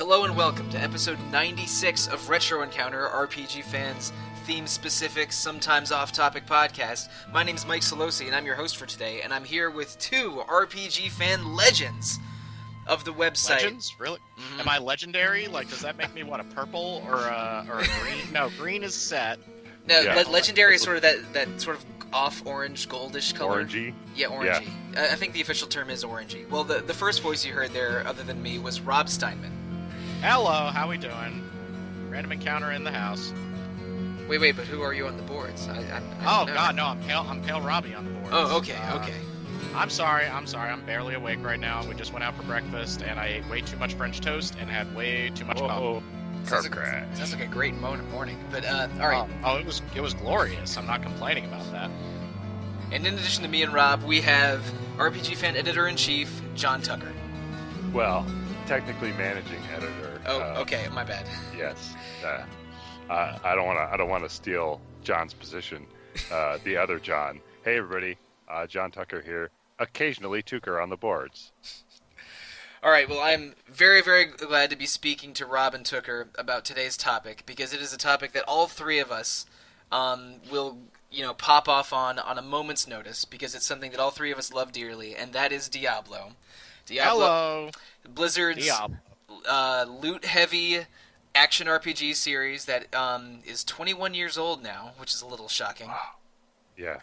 Hello and welcome to episode 96 of Retro Encounter, RPG Fan's theme-specific, sometimes off-topic podcast. My name's Mike Sollosi, and I'm your host for today, and I'm here with two RPG Fan legends of the website. Legends? Really? Mm-hmm. Am I legendary? Like, does that make me, a purple or a green? No, green is set. No, yeah. Legendary is sort of that sort of off-orange, goldish color. Orangey? Yeah, orangey. Yeah. I think the official term is orangey. Well, the first voice you heard there, other than me, was Rob Steinman. Hello, how we doing? Random encounter in the house. Wait, but who are you on the boards? God, no, I'm Pale Robbie on the boards. Oh, okay. I'm sorry, I'm barely awake right now. We just went out for breakfast, and I ate way too much French toast and had way too much coffee. Sounds like a great morning, but alright. It was glorious. I'm not complaining about that. And in addition to me and Rob, we have RPG Fan Editor-in-Chief, John Tucker. Well, technically managing editor. Oh, okay, my bad. Yes. I don't want to steal John's position. The other John. Hey everybody, John Tucker here. Occasionally Tucker on the boards. All right, well, I'm very, very glad to be speaking to Rob and Tucker about today's topic, because it is a topic that all three of us will, pop off on a moment's notice, because it's something that all three of us love dearly, and that is Diablo. Hello. Blizzard's loot-heavy action RPG series that is 21 years old now, which is a little shocking. Wow. Yeah.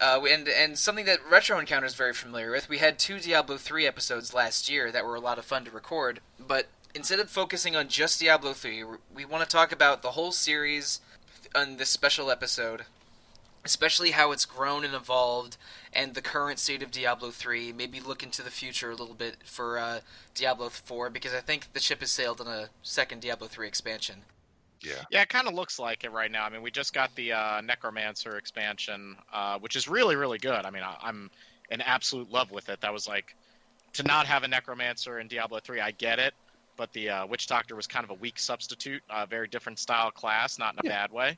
And something that Retro Encounter is very familiar with. We had 2 Diablo III episodes last year that were a lot of fun to record, but instead of focusing on just Diablo III, we want to talk about the whole series on this special episode, especially how it's grown and evolved, and the current state of Diablo 3, maybe look into the future a little bit for Diablo 4, because I think the ship has sailed on a second Diablo 3 expansion. Yeah, it kind of looks like it right now. I mean, we just got the Necromancer expansion, which is really, really good. I mean, I'm in absolute love with it. That was like, to not have a Necromancer in Diablo 3, I get it, but the Witch Doctor was kind of a weak substitute, a very different style class, not in a bad way.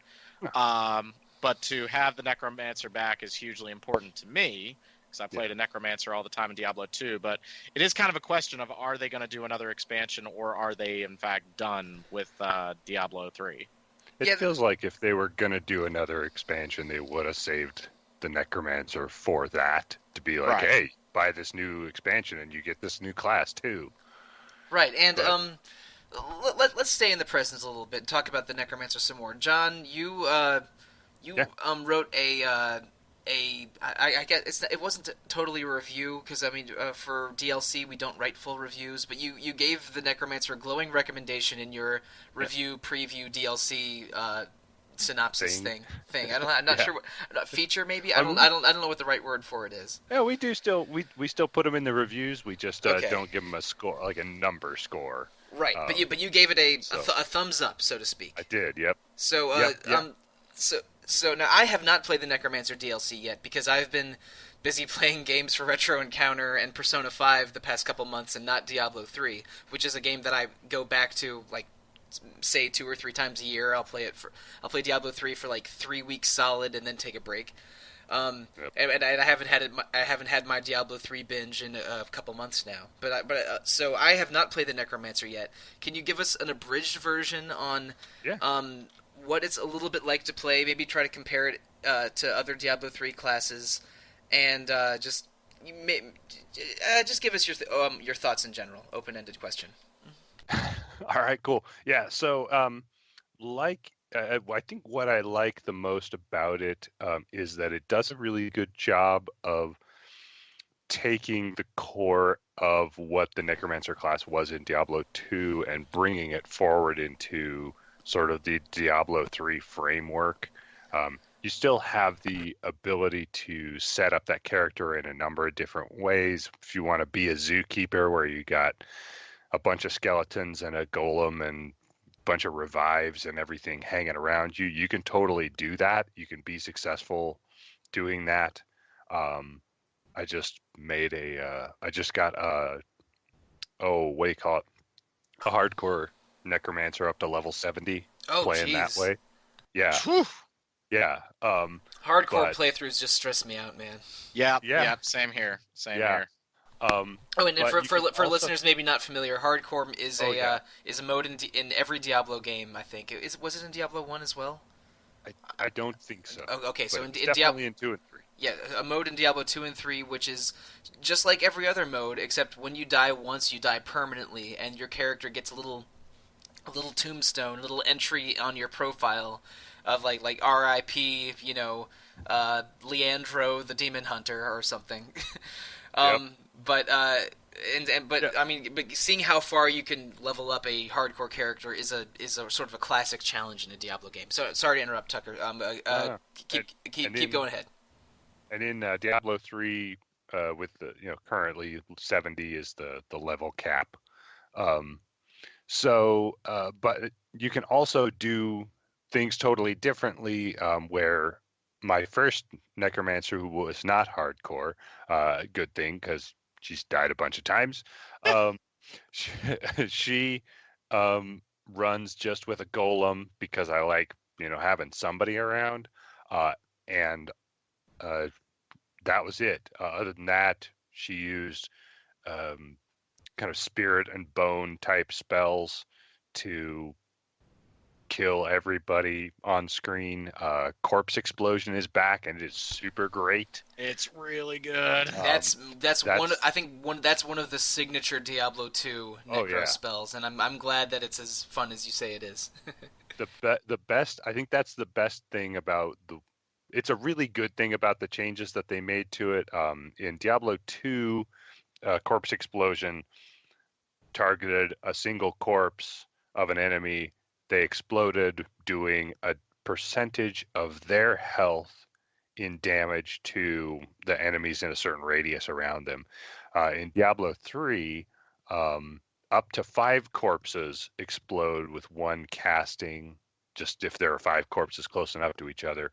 But to have the Necromancer back is hugely important to me, because I played a Necromancer all the time in Diablo 2. But it is kind of a question of, are they going to do another expansion, or are they, in fact, done with Diablo 3? It feels like if they were going to do another expansion, they would have saved the Necromancer for that, to be like, hey, buy this new expansion and you get this new class, too. Right, and let's stay in the present a little bit and talk about the Necromancer some more. John, you wrote I guess it wasn't totally a review, because I mean for DLC we don't write full reviews, but you gave the Necromancer a glowing recommendation in your review preview DLC synopsis thing. I'm not sure what feature maybe. I don't know what the right word for it is. Yeah, we do still we still put them in the reviews. We just don't give them a score, like a number score. Right, but you gave it a thumbs up, so to speak. I did. Yep. So So now I have not played the Necromancer DLC yet, because I've been busy playing games for Retro Encounter and Persona 5 the past couple months, and not Diablo 3, which is a game that I go back to, like, say 2 or 3 times a year. I'll play Diablo 3 for like 3 weeks solid and then take a break. And I haven't had my Diablo 3 binge in a couple months now. So I have not played the Necromancer yet. Can you give us an abridged version on what it's a little bit like to play, maybe try to compare it to other Diablo 3 classes, and just give us your thoughts in general. Open-ended question. All right, cool. Yeah, so I think what I like the most about it is that it does a really good job of taking the core of what the Necromancer class was in Diablo 2 and bringing it forward into sort of the Diablo 3 framework. You still have the ability to set up that character in a number of different ways. If you want to be a zookeeper where you got a bunch of skeletons and a golem and a bunch of revives and everything hanging around you, you can totally do that. You can be successful doing that. I just got a hardcore Necromancer up to level 70 playing that way. Yeah. Whew. Yeah. Hardcore playthroughs just stress me out, man. Yeah. Same here. Oh, and but for you can also- listeners maybe not familiar, hardcore is Oh, a yeah. is a mode in every Diablo game. I think was it in Diablo 1 as well? I don't think so. Oh, okay, so But in definitely in 2 and 3. yeah, a mode in Diablo 2 and 3, which is just like every other mode, except when you die once, you die permanently, and your character gets a little tombstone, a little entry on your profile of like R.I.P. Leandro the Demon Hunter or something. Yep. But but Yeah. I mean, but seeing how far you can level up a hardcore character is a sort of a classic challenge in a Diablo game. So sorry to interrupt, Tucker. No. Keep going ahead. And in Diablo 3, with the currently 70 is the level cap. But you can also do things totally differently. Where my first necromancer, who was not hardcore, good thing because she's died a bunch of times. Um, she runs just with a golem because I like having somebody around, and uh, that was it. Other than that, she used um, kind of spirit and bone type spells to kill everybody on screen. Corpse Explosion is back, and it's super great. It's really good. That's one. I think that's one of the signature Diablo 2 necro yeah. spells, and I'm glad that it's as fun as you say it is. The best. I think that's the best thing about the. It's a really good thing about the changes that they made to it. In Diablo 2, Corpse Explosion targeted a single corpse of an enemy. They exploded, doing a percentage of their health in damage to the enemies in a certain radius around them. In Diablo 3, up to 5 corpses explode with one casting, just if there are 5 corpses close enough to each other.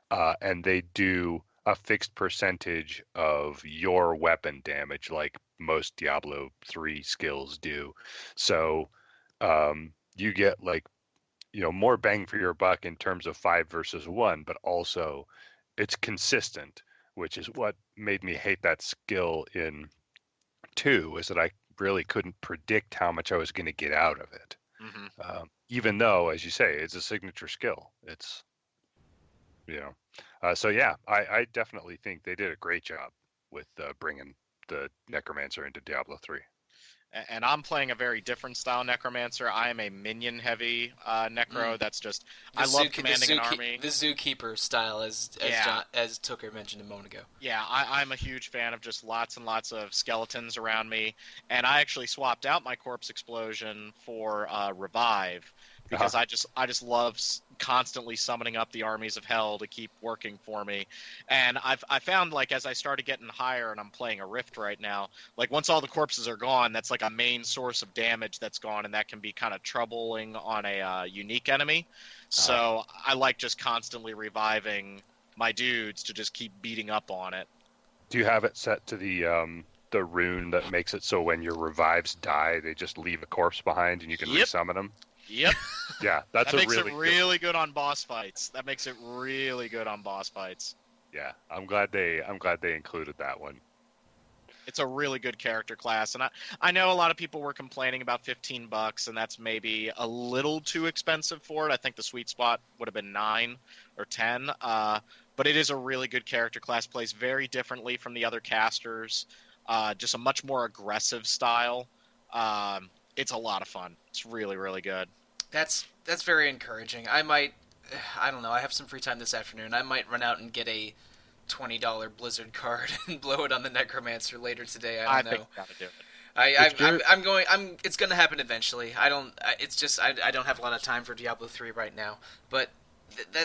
And they do a fixed percentage of your weapon damage, like most Diablo 3 skills do. So you get more bang for your buck in terms of 5 versus 1, but also it's consistent, which is what made me hate that skill in 2, is that I really couldn't predict how much I was going to get out of it. Mm-hmm. Even though, as you say, it's a signature skill. It's so yeah, I definitely think they did a great job with bringing the Necromancer into Diablo 3. And I'm playing a very different style necromancer. I am a minion heavy necro. That's just I love commanding an army. The zookeeper style, as Tucker mentioned a moment ago. Yeah, I'm a huge fan of just lots and lots of skeletons around me, and I actually swapped out my Corpse Explosion for Revive because I just love constantly summoning up the armies of hell to keep working for me. And I found, like, as I started getting higher, and I'm playing a Rift right now, like once all the corpses are gone, that's like a main source of damage that's gone, and that can be kind of troubling on a unique enemy. So I like just constantly reviving my dudes to just keep beating up on it. Do you have it set to the rune that makes it so when your revives die, they just leave a corpse behind and you can resummon them? Yep. Yeah, that makes it really good on boss fights. That makes it really good on boss fights. Yeah, I'm glad they included that one. It's a really good character class, and I know a lot of people were complaining about $15, and that's maybe a little too expensive for it. I think the sweet spot would have been 9 or 10. But it is a really good character class. Plays very differently from the other casters. Just a much more aggressive style. It's a lot of fun. It's really, really good. That's very encouraging. I don't know, I have some free time this afternoon. I might run out and get a $20 Blizzard card and blow it on the Necromancer later today. I don't know. Think you gotta do it. It's going to happen eventually. I don't have a lot of time for Diablo 3 right now, but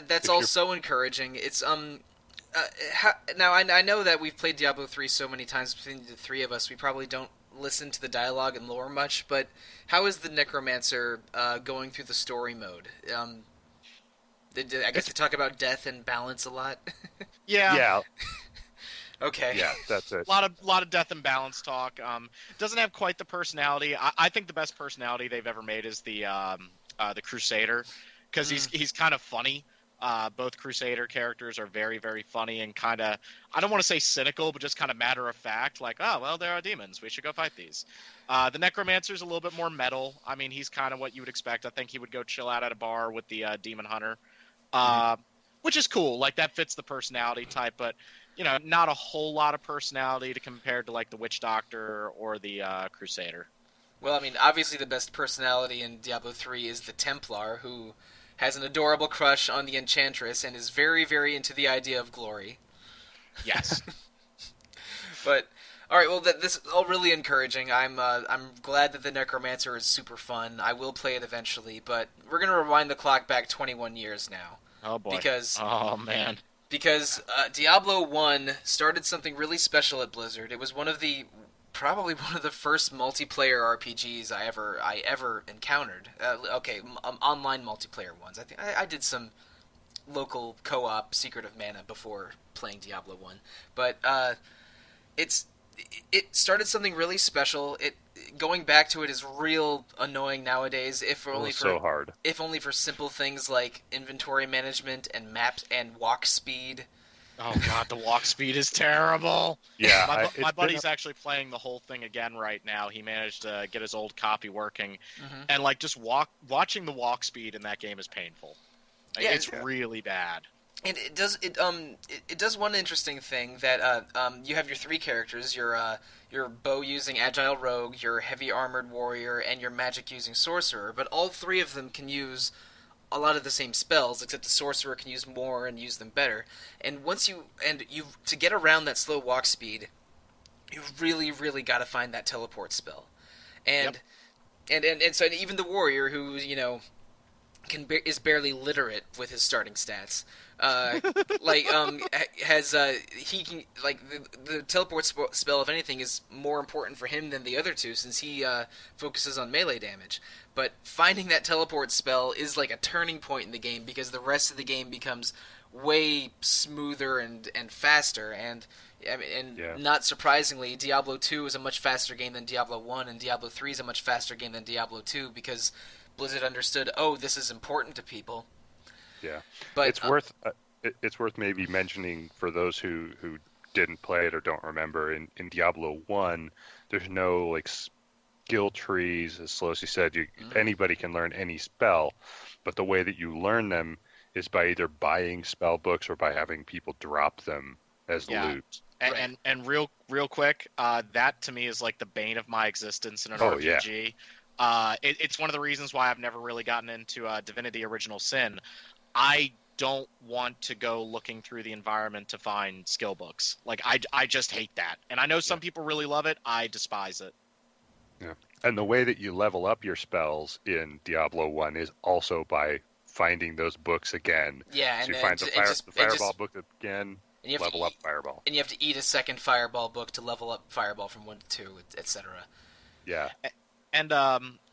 that's all so encouraging. It's now I know that we've played Diablo 3 so many times between the three of us, we probably don't listen to the dialogue and lore much, but how is the Necromancer going through the story mode? I guess they talk about death and balance a lot. Yeah. Okay. Yeah, that's it. A lot of death and balance talk. Doesn't have quite the personality. I think the best personality they've ever made is the Crusader, because he's kind of funny, Both Crusader characters are very, very funny and kind of, I don't want to say cynical, but just kind of matter of fact, like, oh, well, there are demons. We should go fight these. The Necromancer's a little bit more metal. I mean, he's kind of what you would expect. I think he would go chill out at a bar with the Demon Hunter, which is cool. Like, that fits the personality type, but, not a whole lot of personality to compare to, like, the Witch Doctor or the Crusader. Well, I mean, obviously the best personality in Diablo 3 is the Templar, who has an adorable crush on the Enchantress and is very, very into the idea of glory. Yes. But, alright, well, this is all really encouraging. I'm glad that the Necromancer is super fun. I will play it eventually, but we're going to rewind the clock back 21 years now. Oh, boy. Oh, man. Because Diablo 1 started something really special at Blizzard. It was probably one of the first multiplayer RPGs I ever encountered. Online multiplayer ones. I think I did some local co-op Secret of Mana before playing Diablo 1, but it started something really special. Going back to it is real annoying nowadays. If only for simple things like inventory management and maps and walk speed. Oh god, the walk speed is terrible. Yeah, my buddy's actually playing the whole thing again right now. He managed to get his old copy working, and like just watching the walk speed in that game is painful. Like, yeah, it's really bad. And it does one interesting thing that you have your three characters, your bow using agile rogue, your heavy armored warrior, and your magic using sorcerer. But all three of them can use a lot of the same spells, except the sorcerer can use more and use them better. And to get around that slow walk speed, you really, really got to find that teleport spell. And so even the warrior, who is barely literate with his starting stats, he can the teleport spell, if anything, is more important for him than the other two, since he focuses on melee damage. But finding that teleport spell is like a turning point in the game, because the rest of the game becomes way smoother and faster. And not surprisingly, Diablo 2 is a much faster game than Diablo 1, and Diablo 3 is a much faster game than Diablo 2, because Blizzard understood, this is important to people. Yeah, but it's worth maybe mentioning for those who didn't play it or don't remember. In Diablo 1, there's no skill trees, as Sollosi said. Anybody can learn any spell, but the way that you learn them is by either buying spell books or by having people drop them as loot. And real quick, that to me is like the bane of my existence in an RPG. Yeah. It's one of the reasons why I've never really gotten into Divinity Original Sin. I don't want to go looking through the environment to find skill books. Like, I just hate that. And I know some people really love it. I despise it. Yeah. And the way that you level up your spells in Diablo 1 is also by finding those books again. Yeah, so you find the Fireball book again, and level up Fireball. And you have to eat a second Fireball book to level up Fireball from 1 to 2, etc. Yeah. And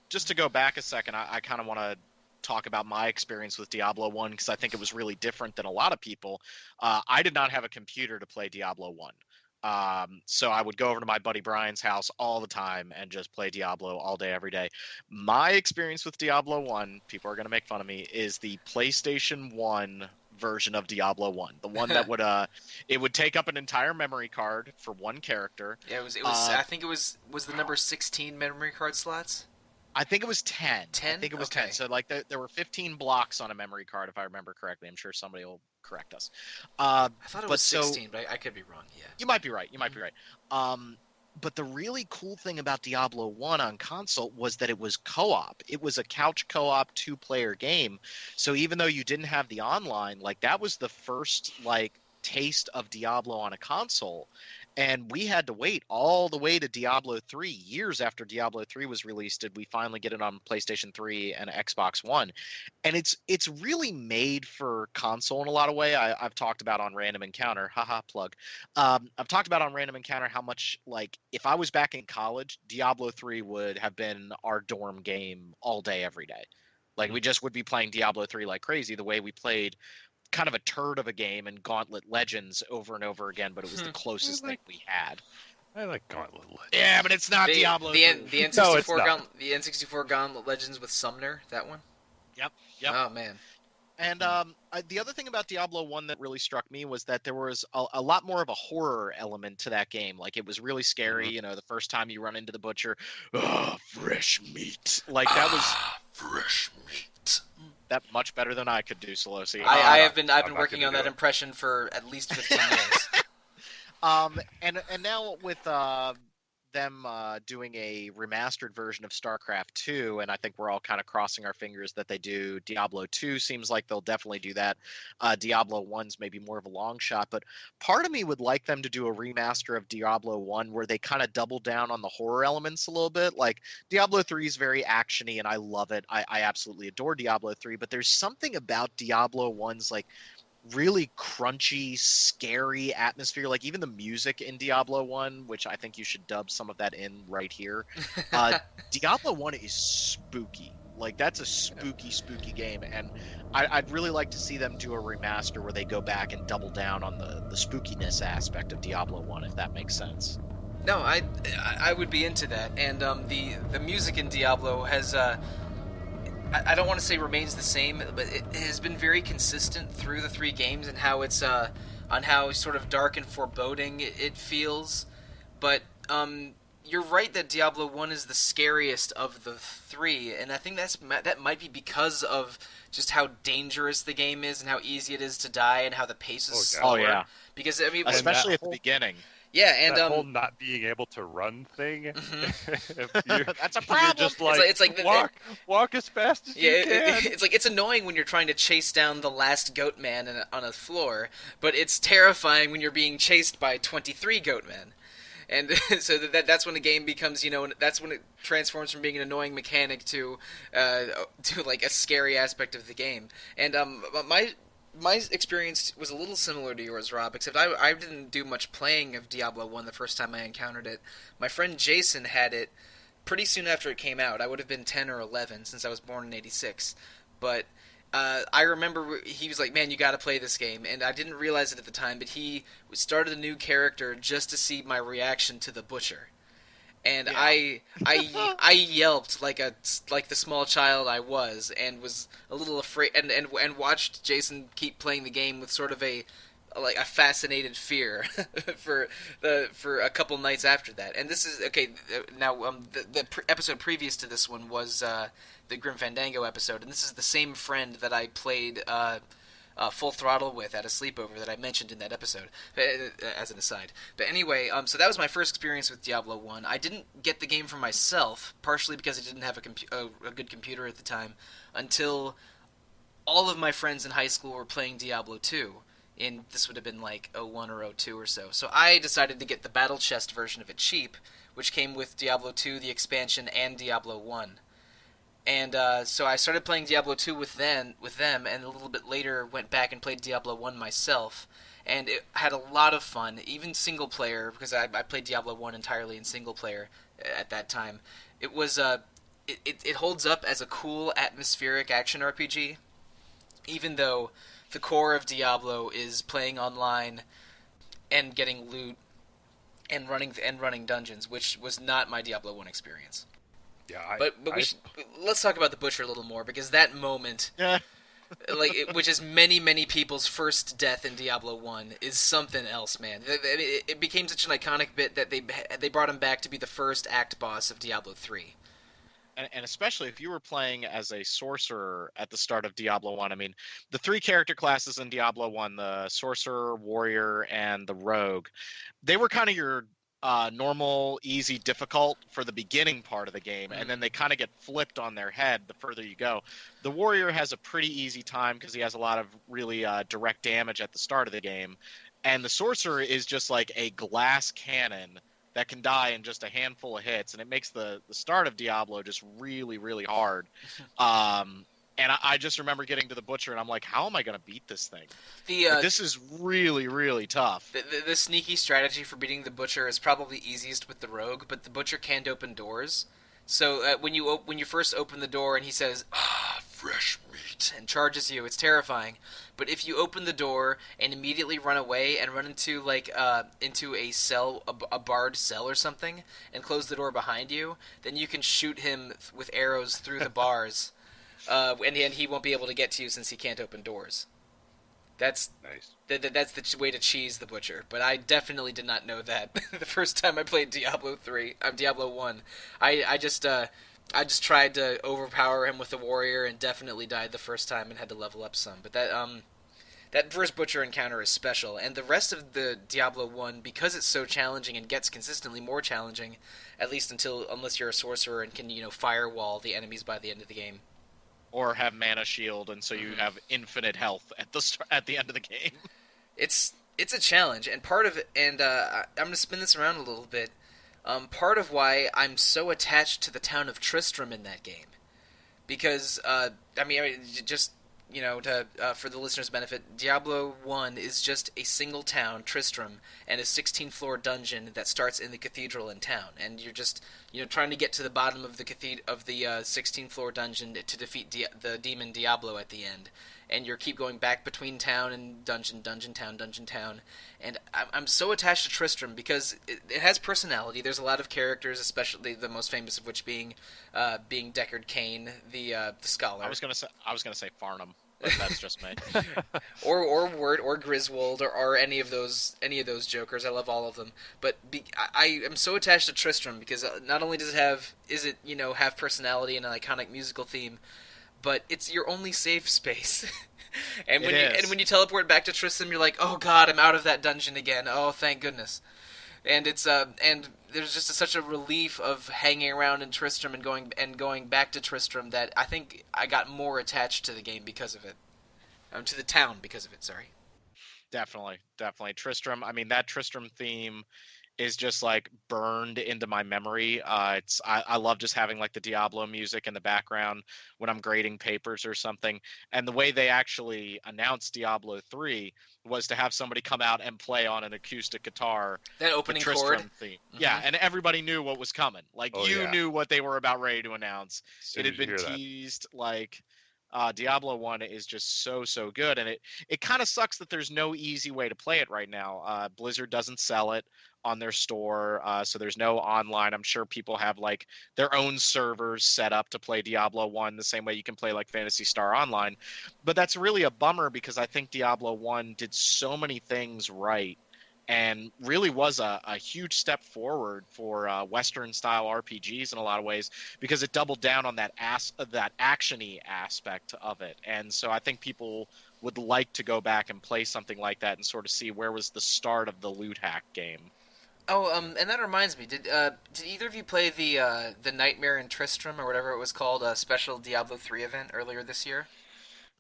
just to go back a second, I kind of want to talk about my experience with Diablo 1, because I think it was really different than a lot of people. I did not have a computer to play Diablo 1. So I would go over to my buddy Brian's house all the time and just play Diablo all day, every day. My experience with Diablo 1, people are going to make fun of me, is the PlayStation 1 version of Diablo 1. The one that would it would take up an entire memory card for one character. Yeah, it was I think it was the number 16 memory card slots? I think it was 10. 10? I think it was 10. So there were 15 blocks on a memory card, if I remember correctly. I'm sure somebody will correct us. I thought it was 16, but I could be wrong. Yeah. You might be right. You might be right. But the really cool thing about Diablo 1 on console was that it was co-op. It was a couch co-op 2-player game. So even though you didn't have the online, that was the first taste of Diablo on a console. And we had to wait all the way to Diablo 3. Years after Diablo 3 was released, did we finally get it on PlayStation 3 and Xbox One. And it's really made for console in a lot of way. I've talked about on Random Encounter, haha, plug. I've talked about on Random Encounter how much, if I was back in college, Diablo 3 would have been our dorm game all day, every day. We just would be playing Diablo 3 like crazy, the way we played kind of a turd of a game and Gauntlet Legends over and over again, but it was the closest thing we had. I like Gauntlet Legends. Yeah, but it's not Diablo. The N64 the N64 Gauntlet Legends with Sumner, that one. Yep. Oh man. And the other thing about Diablo 1 that really struck me was that there was a lot more of a horror element to that game. Like, it was really scary, Mhm. you know, the first time you run into the butcher, fresh meat. Like, that was fresh meat. that much better than I could do, Sollosi. I've been I'm not working gonna on do that it. impression for at least 15 years. And now with them doing a remastered version of StarCraft 2, and I think we're all kind of crossing our fingers that they do Diablo 2. Seems like they'll definitely do that. Diablo 1's maybe more of a long shot, but part of me would like them to do a remaster of Diablo 1 where they kind of double down on the horror elements a little bit. Like, Diablo 3 is very actiony, and I love it. I absolutely adore Diablo 3, but there's something about Diablo 1's like really crunchy, scary atmosphere. Like, even the music in Diablo 1, which I think you should dub some of that in right here. Diablo 1 is spooky. Like, that's a spooky game. And I'd really like to see them do a remaster where they go back and double down on the spookiness aspect of Diablo 1, if that makes sense. No, I would be into that. And the music in Diablo has I don't want to say remains the same, but it has been very consistent through the 3 games and how it's on how sort of dark and foreboding it feels. But you're right that Diablo 1 is the scariest of the 3, and I think that might be because of just how dangerous the game is and how easy it is to die and how the pace is slower. Oh, yeah. Because I mean, Especially at the whole- beginning. yeah, and that whole not being able to run thing. If you're, That's a you're problem. just like, it's like walk as fast as yeah, you can. it's like it's annoying when you're trying to chase down the last goat man on a floor, but it's terrifying when you're being chased by 23 goat men. And so that's when the game becomes, that's when it transforms from being an annoying mechanic to like a scary aspect of the game. And my experience was a little similar to yours, Rob, except I didn't do much playing of Diablo 1 the first time I encountered it. My friend Jason had it pretty soon after it came out. I would have been 10 or 11 since I was born in 86. But I remember he was like, man, you got to play this game. And I didn't realize it at the time, but he started a new character just to see my reaction to the butcher. And Yeah. I yelped like the small child I was, and was a little afraid, and watched Jason keep playing the game with sort of a fascinated fear for a couple nights after that. And this is okay. Now, episode previous to this one was the Grim Fandango episode, and this is the same friend that I played Full Throttle with at a sleepover that I mentioned in that episode, as an aside. But anyway, so that was my first experience with Diablo 1. I didn't get the game for myself, partially because I didn't have a good computer at the time, until all of my friends in high school were playing Diablo 2. And this would have been like 01 or 02 or so. So I decided to get the Battle Chest version of it cheap, which came with Diablo 2, the expansion, and Diablo 1. And so I started playing Diablo 2 with them, and a little bit later went back and played Diablo 1 myself. And it had a lot of fun, even single player, because I played Diablo 1 entirely in single player at that time. It was it holds up as a cool, atmospheric action RPG, even though the core of Diablo is playing online and getting loot and running dungeons, which was not my Diablo 1 experience. Yeah, Let's talk about the butcher a little more, because that moment, Yeah. which is many people's first death in Diablo 1, is something else, man. It became such an iconic bit that they brought him back to be the first act boss of Diablo 3. And especially if you were playing as a sorcerer at the start of Diablo 1. I mean, the 3 character classes in Diablo 1, the sorcerer, warrior, and the rogue, they were kind of your normal, easy, difficult for the beginning part of the game, and then they kind of get flipped on their head the further you go. The warrior has a pretty easy time because he has a lot of really direct damage at the start of the game, and the sorcerer is just like a glass cannon that can die in just a handful of hits, and it makes the start of Diablo just really, really hard. And I just remember getting to the butcher, and I'm like, how am I going to beat this thing? This is really, really tough. The sneaky strategy for beating the butcher is probably easiest with the rogue, but the butcher can't open doors. So when you first open the door and he says, fresh meat, and charges you, it's terrifying. But if you open the door and immediately run away and run into into a cell, a barred cell or something, and close the door behind you, then you can shoot him with arrows through the bars. and he won't be able to get to you since he can't open doors. That's Nice. that's the way to cheese the butcher. But I definitely did not know that the first time I played Diablo 3. Diablo 1. I just tried to overpower him with the warrior and definitely died the first time and had to level up some. But that first butcher encounter is special, and the rest of the Diablo 1, because it's so challenging and gets consistently more challenging, at least unless you're a sorcerer and can firewall the enemies by the end of the game. Or have mana shield, and so you have infinite health at the end of the game. It's a challenge, and part of it, and I'm going to spin this around a little bit. Part of why I'm so attached to the town of Tristram in that game, because just for the listeners' benefit, Diablo 1 is just a single town, Tristram, and a 16-floor dungeon that starts in the cathedral in town, and you're just trying to get to the bottom of the 16-floor dungeon to defeat the demon Diablo at the end, and you keep going back between town and dungeon town, and I'm so attached to Tristram because it has personality. There's a lot of characters, especially the most famous of which being Deckard Cain, the scholar. I was gonna say Farnham, but that's just me. or Wirt or Griswold or any of those jokers. I love all of them. But I am so attached to Tristram because not only does it have personality and an iconic musical theme, but it's your only safe space. and when you teleport back to Tristram, you're like, oh god, I'm out of that dungeon again. Oh, thank goodness. And it's and there's just such a relief of hanging around in Tristram and going back to Tristram that I think I got more attached to the game because of it. To the town because of it. Sorry. Definitely. Tristram. I mean, that Tristram theme is just like burned into my memory. I love just having like the Diablo music in the background when I'm grading papers or something. And the way they actually announced Diablo 3 was to have somebody come out and play on an acoustic guitar that opening the Tristram chord theme. Mm-hmm. Yeah, and everybody knew what was coming. Like knew what they were about ready to announce. It had been teased like Diablo 1 is just so good, and it kind of sucks that there's no easy way to play it right now. Blizzard doesn't sell it on their store, so there's no online. I'm sure people have like their own servers set up to play Diablo 1 the same way you can play like Phantasy Star Online. But that's really a bummer because I think Diablo 1 did so many things right and really was a huge step forward for Western-style RPGs in a lot of ways because it doubled down on that action-y aspect of it. And so I think people would like to go back and play something like that and sort of see where was the start of the loot hack game. Oh, and that reminds me, did either of you play the Nightmare in Tristram, or whatever it was called, a special Diablo 3 event earlier this year?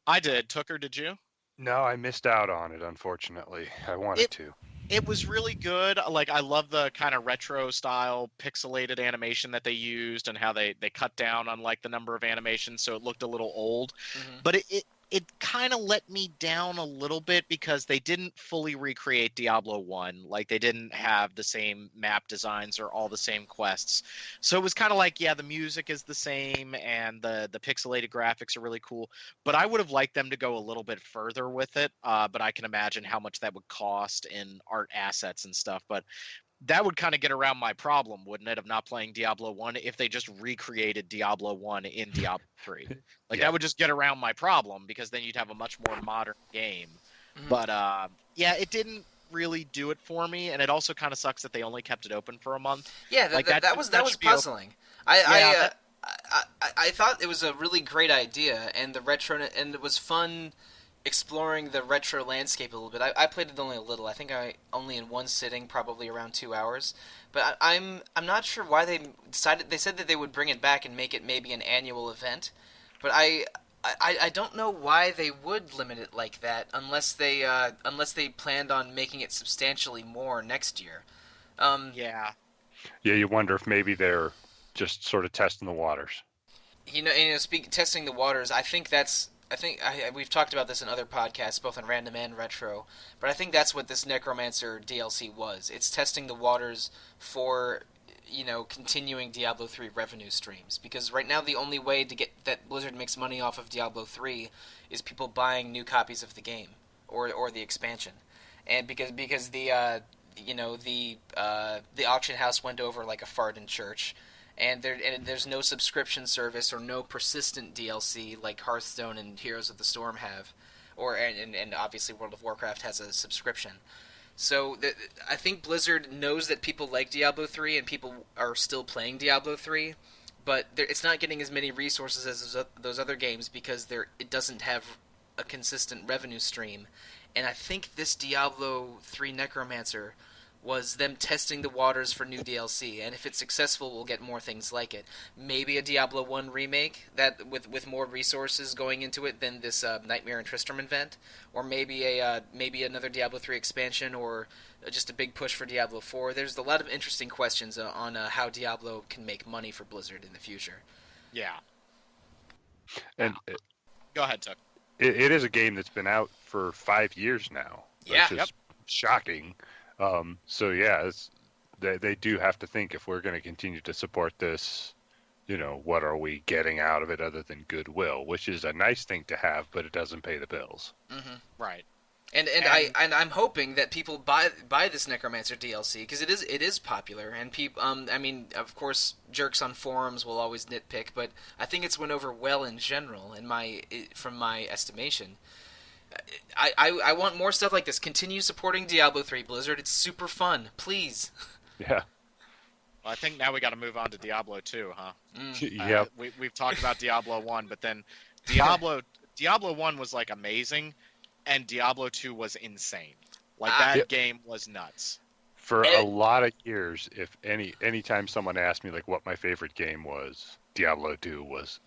I did. Tucker, did you? No, I missed out on it, unfortunately. I wanted to. It was really good. Like, I love the kind of retro style pixelated animation that they used and how they cut down on like the number of animations so it looked a little old. Mm-hmm. But it kind of let me down a little bit because they didn't fully recreate Diablo 1. Like, they didn't have the same map designs or all the same quests. So it was kind of like, yeah, the music is the same and the pixelated graphics are really cool. But I would have liked them to go a little bit further with it. But I can imagine how much that would cost in art assets and stuff. But that would kind of get around my problem, wouldn't it, of not playing Diablo 1 if they just recreated Diablo 1 in Diablo 3. Like, that would just get around my problem because then you'd have a much more modern game. Mm-hmm. But, it didn't really do it for me, and it also kind of sucks that they only kept it open for a month. Yeah, that was puzzling. I thought it was a really great idea, and it was fun exploring the retro landscape a little bit. I played it only a little. I think only in one sitting, probably around 2 hours. But I'm not sure why they decided. They said that they would bring it back and make it maybe an annual event, but I don't know why they would limit it like that unless they planned on making it substantially more next year. Yeah, you wonder if maybe they're just sort of testing the waters. Testing the waters. I think we've talked about this in other podcasts, both on Random and Retro, but I think that's what this Necromancer DLC was. It's testing the waters for, continuing Diablo 3 revenue streams. Because right now the only way to get that Blizzard makes money off of Diablo 3 is people buying new copies of the game or the expansion. And because the auction house went over like a fart in church, and there's no subscription service or no persistent DLC like Hearthstone and Heroes of the Storm have, and obviously World of Warcraft has a subscription. So I think Blizzard knows that people like Diablo 3 and people are still playing Diablo 3, but it's not getting as many resources as those other games because it doesn't have a consistent revenue stream. And I think this Diablo 3 Necromancer was them testing the waters for new DLC, and if it's successful, we'll get more things like it. Maybe a Diablo 1 remake that with more resources going into it than this Nightmare and Tristram event, or maybe another Diablo 3 expansion, or just a big push for Diablo 4. There's a lot of interesting questions on how Diablo can make money for Blizzard in the future. Yeah. And Go ahead, Tuck. it is a game that's been out for 5 years now. Yeah. Which is shocking. So yeah, they do have to think, if we're going to continue to support this, what are we getting out of it other than goodwill, which is a nice thing to have, but it doesn't pay the bills. Mm-hmm. Right. And I'm hoping that people buy this Necromancer DLC because it is popular, and people I mean, of course jerks on forums will always nitpick, but I think it's went over well in general from my estimation. I want more stuff like this. Continue supporting Diablo 3, Blizzard. It's super fun. Please. Yeah. Well, I think now we got to move on to Diablo 2, huh? Yep. We've talked about Diablo 1, but then Diablo 1 was like amazing, and Diablo 2 was insane. Like that game was nuts. For a lot of years, if anytime someone asked me like what my favorite game was, Diablo 2 was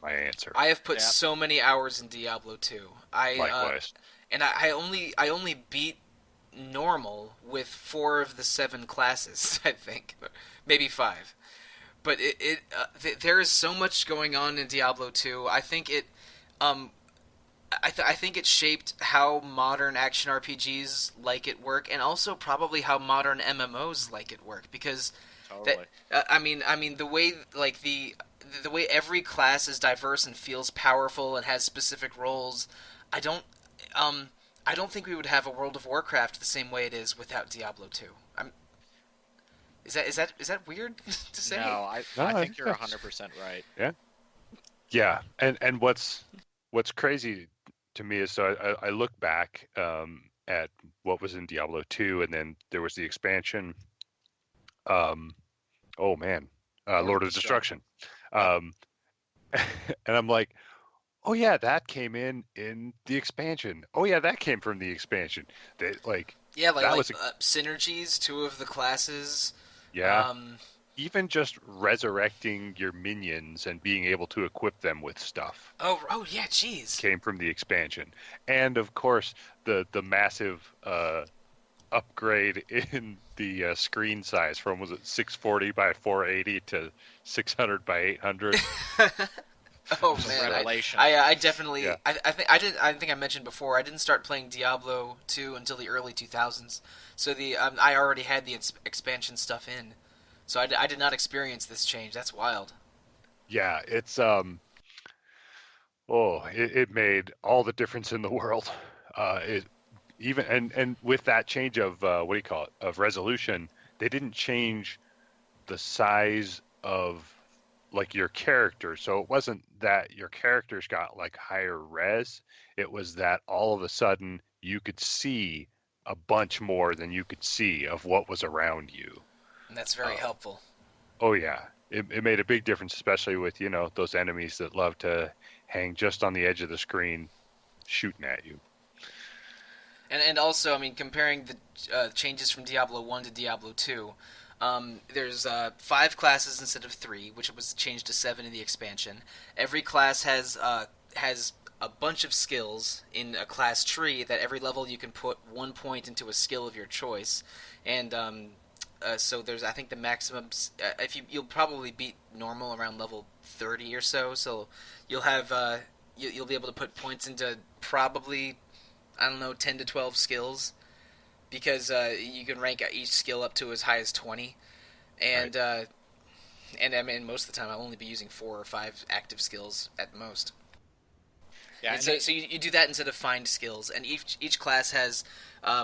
my answer. I have put so many hours in Diablo 2. Likewise. And I only beat normal with 4 of the 7 classes, I think. Maybe 5. But there is so much going on in Diablo 2. I think I think it shaped how modern action RPGs like it work, and also probably how modern MMOs like it work, because Totally. I mean the way the way every class is diverse and feels powerful and has specific roles. I don't think we would have a World of Warcraft the same way it is without Diablo 2. Is that weird to say? No, I think you're 100% right. Yeah. Yeah, and what's crazy to me is, so I look back at what was in Diablo 2, and then there was the expansion. Lord of Destruction. And I'm like, oh yeah, that came in the expansion. Oh yeah, that came from the expansion. Synergies, 2 of the classes. Yeah. Even just resurrecting your minions and being able to equip them with stuff. Oh yeah, jeez. Came from the expansion. And of course, the massive upgrade in the screen size from, was it 640 by 480 to 600 by 800? Oh man, I definitely. Yeah. I think I mentioned before, I didn't start playing Diablo 2 until the early 2000s. So I already had the expansion stuff in. So I did not experience this change. That's wild. Yeah, it's it made all the difference in the world. And with that change of of resolution, they didn't change the size of like your character. So it wasn't that your characters got like higher res. It was that all of a sudden you could see a bunch more than you could see of what was around you. And that's very helpful. Oh yeah, it made a big difference, especially with those enemies that love to hang just on the edge of the screen, shooting at you. And also, I mean, comparing the changes from Diablo 1 to Diablo 2, there's 5 classes instead of 3, which was changed to 7 in the expansion. Every class has a bunch of skills in a class tree that every level you can put 1 point into a skill of your choice, and so there's, I think, the maximum. You'll probably beat normal around level 30 or so. So you'll have you'll be able to put points into probably, I don't know, 10 to 12 skills, because you can rank each skill up to as high as 20, and right. And I mean, most of the time I'll only be using 4 or 5 active skills at most. Yeah, And so you do that instead of find skills, and each class has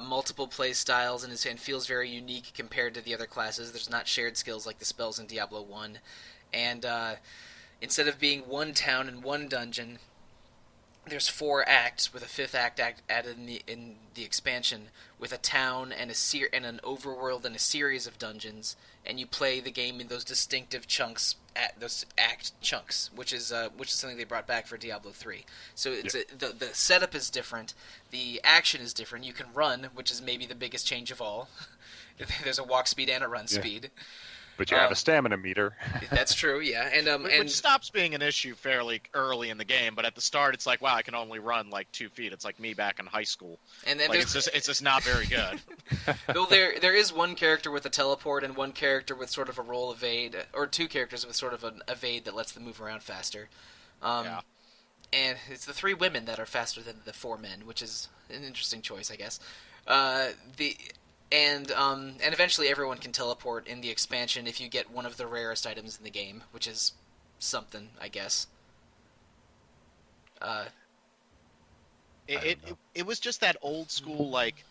multiple play styles and feels very unique compared to the other classes. There's not shared skills like the spells in Diablo 1, and instead of being one town and one dungeon, there's 4 acts with a 5th act added in the expansion, with a town and and an overworld and a series of dungeons, and you play the game in those distinctive chunks, those act chunks, which is something they brought back for Diablo 3. So it's the setup is different, the action is different. You can run, which is maybe the biggest change of all. There's a walk speed and a run speed. But you have a stamina meter. That's true, yeah. Which stops being an issue fairly early in the game, but at the start it's like, wow, I can only run like 2 feet. It's like me back in high school. And then like, it's just not very good. Though there is one character with a teleport and one character with sort of a roll evade, or 2 characters with sort of an evade that lets them move around faster. And it's the 3 women that are faster than the 4 men, which is an interesting choice, I guess. And eventually everyone can teleport in the expansion if you get one of the rarest items in the game, which is something, I guess. It was just that old school, like,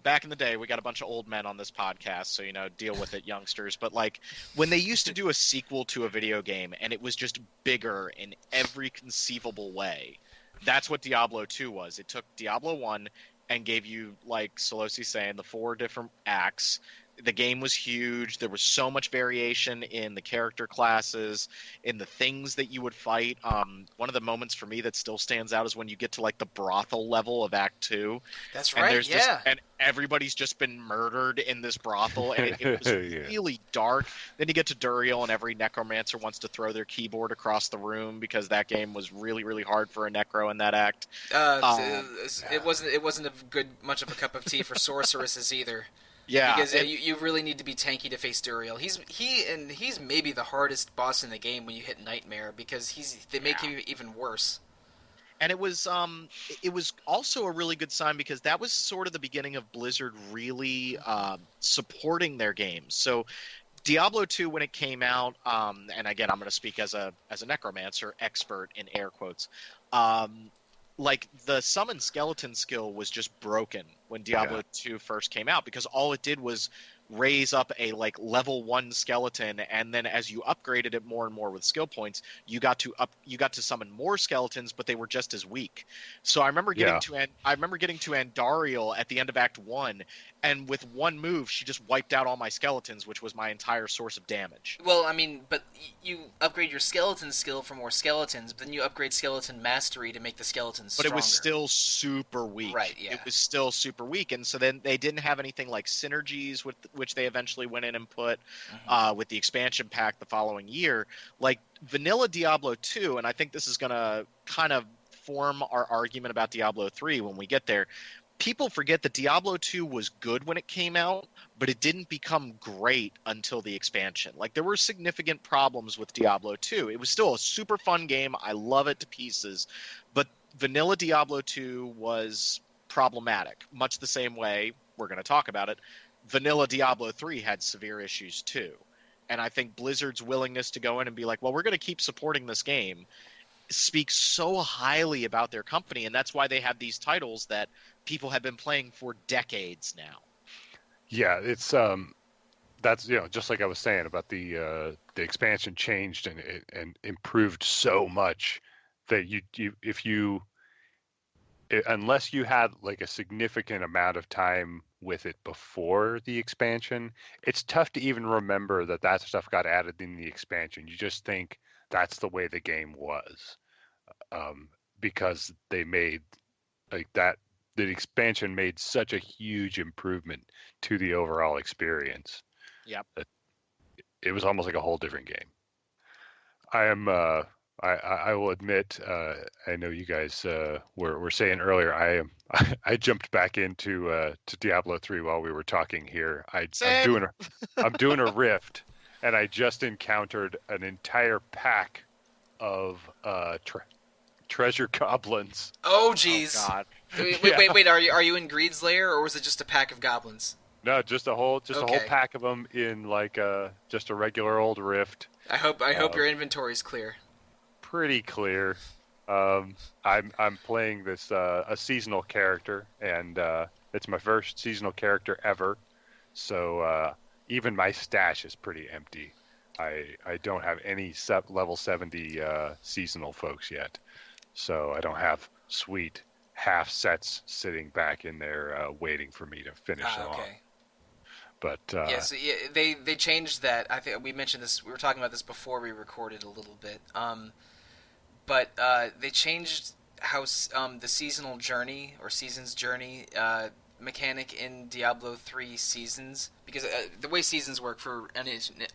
back in the day, we got a bunch of old men on this podcast, so, deal with it, youngsters. But, like, when they used to do a sequel to a video game, and it was just bigger in every conceivable way, that's what Diablo 2 was. It took Diablo 1 and gave you, like Sollosi saying, the 4 different acts. The game was huge. There was so much variation in the character classes, in the things that you would fight. One of the moments for me that still stands out is when you get to like the brothel level of Act 2. That's right, and everybody's just been murdered in this brothel, and it was really dark. Then you get to Duriel, and every necromancer wants to throw their keyboard across the room because that game was really, really hard for a necro in that act. It wasn't much of a cup of tea for sorceresses either. Yeah, because you really need to be tanky to face Duriel. He's maybe the hardest boss in the game when you hit Nightmare, because they make him even worse. And it was also a really good sign, because that was sort of the beginning of Blizzard really supporting their games. So Diablo 2, when it came out, and again I'm going to speak as a necromancer expert in air quotes. Like, the summon skeleton skill was just broken when Diablo 2 first came out, because all it did was raise up a, like, level 1 skeleton, and then as you upgraded it more and more with skill points, you got to summon more skeletons, but they were just as weak. So I remember getting to Andariel at the end of Act 1, and with one move, she just wiped out all my skeletons, which was my entire source of damage. Well, I mean, but you upgrade your skeleton skill for more skeletons, but then you upgrade skeleton mastery to make the skeletons stronger. But it was still super weak. Right, yeah. It was still super weak, and so then they didn't have anything like synergies, with which they eventually went in and put with the expansion pack the following year. Like, vanilla Diablo 2, and I think this is going to kind of form our argument about Diablo 3 when we get there. People forget that Diablo 2 was good when it came out, but it didn't become great until the expansion. Like, there were significant problems with Diablo 2. It was still a super fun game. I love it to pieces. But vanilla Diablo 2 was problematic, much the same way, we're going to talk about it, vanilla Diablo 3 had severe issues too. And I think Blizzard's willingness to go in and be like, well, we're going to keep supporting this game, speaks so highly about their company, and that's why they have these titles that people have been playing for decades now. Yeah, it's that's just like I was saying about the expansion changed and improved so much that unless you had like a significant amount of time with it before the expansion, it's tough to even remember that stuff got added in the expansion. You just think that's the way the game was, because they made like that. The expansion made such a huge improvement to the overall experience. Yep. It was almost like a whole different game. I will admit, I know you guys were saying earlier, I jumped back into to Diablo 3 while we were talking here. I'm doing a rift, and I just encountered an entire pack of treasure goblins. Oh, jeez. Oh, God. Wait. Are you in Greed's Lair, or was it just a pack of goblins? No, just a whole pack of them in like just a regular old rift. I hope your inventory's clear. Pretty clear. I'm playing this a seasonal character, and it's my first seasonal character ever. So even my stash is pretty empty. I don't have any level 70 seasonal folks yet, so I don't have sweet half sets sitting back in there waiting for me to finish them off. Okay. But So they changed that. I think we mentioned this. We were talking about this before we recorded a little bit. But they changed how the seasonal journey or seasons journey mechanic in Diablo 3 Seasons, because the way seasons work for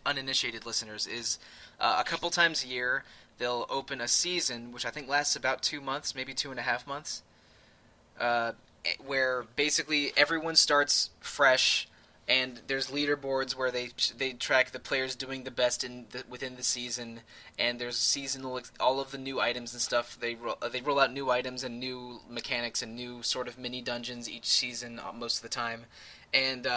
uninitiated listeners is a couple times a year they'll open a season, which I think lasts about 2 months, maybe 2.5 months, where basically everyone starts fresh. And there's leaderboards where they track the players doing the best within the season, and there's seasonal all of the new items and stuff. They roll out new items and new mechanics and new sort of mini dungeons each season most of the time, and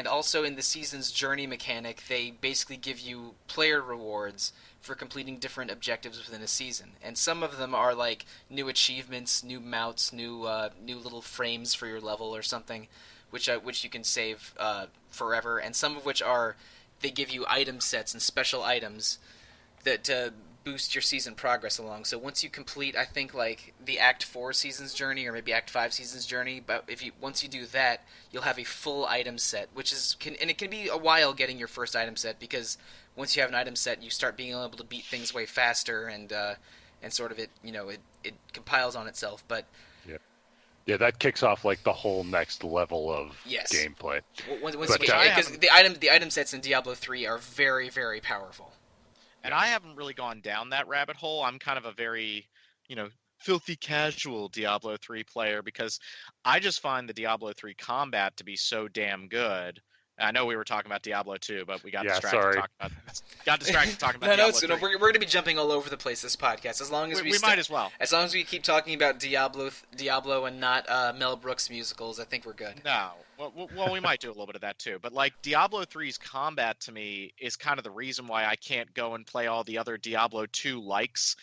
also in the season's journey mechanic, they basically give you player rewards for completing different objectives within a season, and some of them are like new achievements, new mounts, new little frames for your level or something, which you can save forever, and some of which are they give you item sets and special items that boost your season progress along. So once you complete, I think like the Act 4 season's journey or maybe Act 5 season's journey, but once you do that, you'll have a full item set, and it can be a while getting your first item set, because once you have an item set, you start being able to beat things way faster, and sort of it compiles on itself, but. Yeah, that kicks off like the whole next level of yes. gameplay. Because the item sets in Diablo 3 are very, very powerful. And I haven't really gone down that rabbit hole. I'm kind of a very, filthy casual Diablo 3 player, because I just find the Diablo 3 combat to be so damn good. I know we were talking about Diablo 2, but we got distracted talking about Diablo 3. We're going to be jumping all over the place this podcast. As long as we might as well. As long as we keep talking about Diablo and not Mel Brooks musicals, I think we're good. No. Well, we might do a little bit of that too. But like Diablo 3's combat to me is kind of the reason why I can't go and play all the other Diablo 2 likes,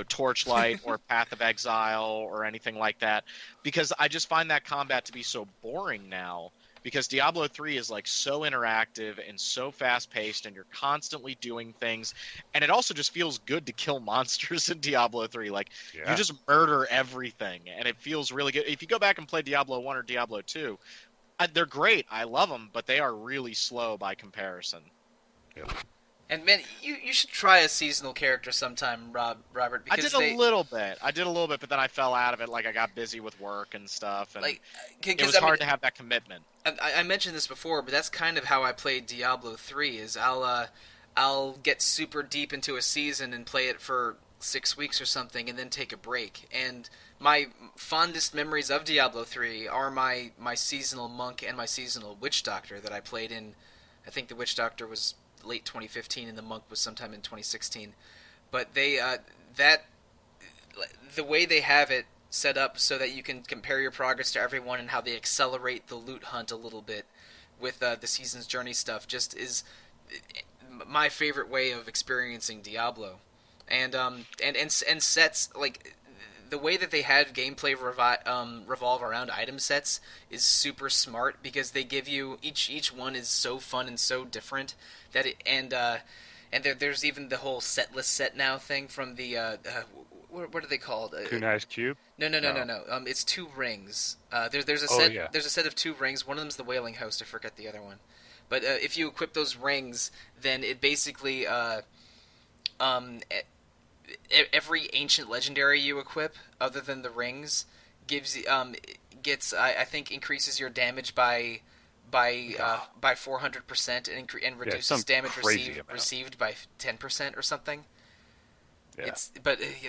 Torchlight or Path of Exile or anything like that, because I just find that combat to be so boring now. Because Diablo 3 is like so interactive and so fast-paced, and you're constantly doing things, and it also just feels good to kill monsters in Diablo 3. Like you just murder everything, and it feels really good. If you go back and play Diablo 1 or Diablo 2, they're great. I love them, but they are really slow by comparison. Yeah. And man, you should try a seasonal character sometime, Robert. Because I did a little bit, but then I fell out of it. Like I got busy with work and stuff, and it was hard to have that commitment. I mentioned this before, but that's kind of how I played Diablo 3. Is I'll get super deep into a season and play it for 6 weeks or something, and then take a break. And my fondest memories of Diablo 3 are my seasonal monk and my seasonal witch doctor that I played in. I think the witch doctor was late 2015 and the monk was sometime in 2016. But they the way they have it set up so that you can compare your progress to everyone, and how they accelerate the loot hunt a little bit with the season's journey stuff just is my favorite way of experiencing Diablo. And sets, like the way that they had gameplay revolve around item sets is super smart, because they give you each one is so fun and so different that there's even the whole setless set now thing from the what are they called? Kunai's Cube? No. It's 2 rings. There's a set of 2 rings. One of them's the Wailing Host. I forget the other one. But if you equip those rings, then it basically every ancient legendary you equip, other than the rings, I think increases your damage by 400% and reduces damage received by 10% or something. Yeah.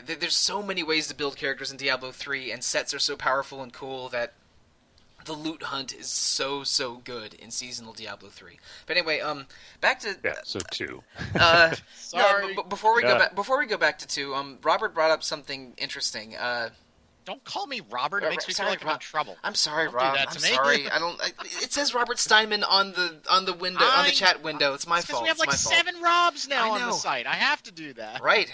There's so many ways to build characters in Diablo 3, and sets are so powerful and cool that the loot hunt is so good in seasonal Diablo 3. But anyway, back to 2. Sorry. No, before we go back to 2, Robert brought up something interesting. Don't call me Robert. It makes me feel Sorry, like I'm in trouble. I'm sorry, Don't do Rob. that I'm to me. sorry. It says Robert Steinman on the window on the chat window. It's my fault. We have it's like my fault. 7 Robs now I on the know. site. I have to do that. Right,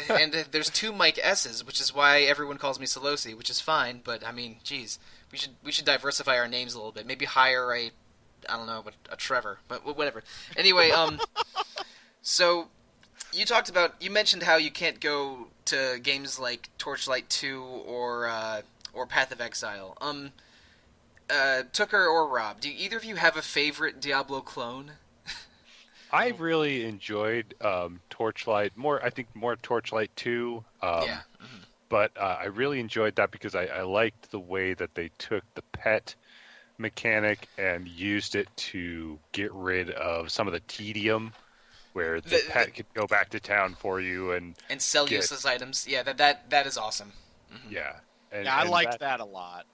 and there's 2 Mike S's, which is why everyone calls me Sollosi, which is fine. But I mean, geez, we should diversify our names a little bit. Maybe hire a Trevor, but whatever. Anyway, so you mentioned how you can't go to games like Torchlight 2 or Path of Exile. Tooker or Rob, do either of you have a favorite Diablo clone? I really enjoyed Torchlight I think more Torchlight 2. Yeah. But I really enjoyed that because I liked the way that they took the pet mechanic and used it to get rid of some of the tedium, where the pet could go back to town for you and sell useless items. Yeah, that is awesome. Mm-hmm. Yeah. I liked that a lot.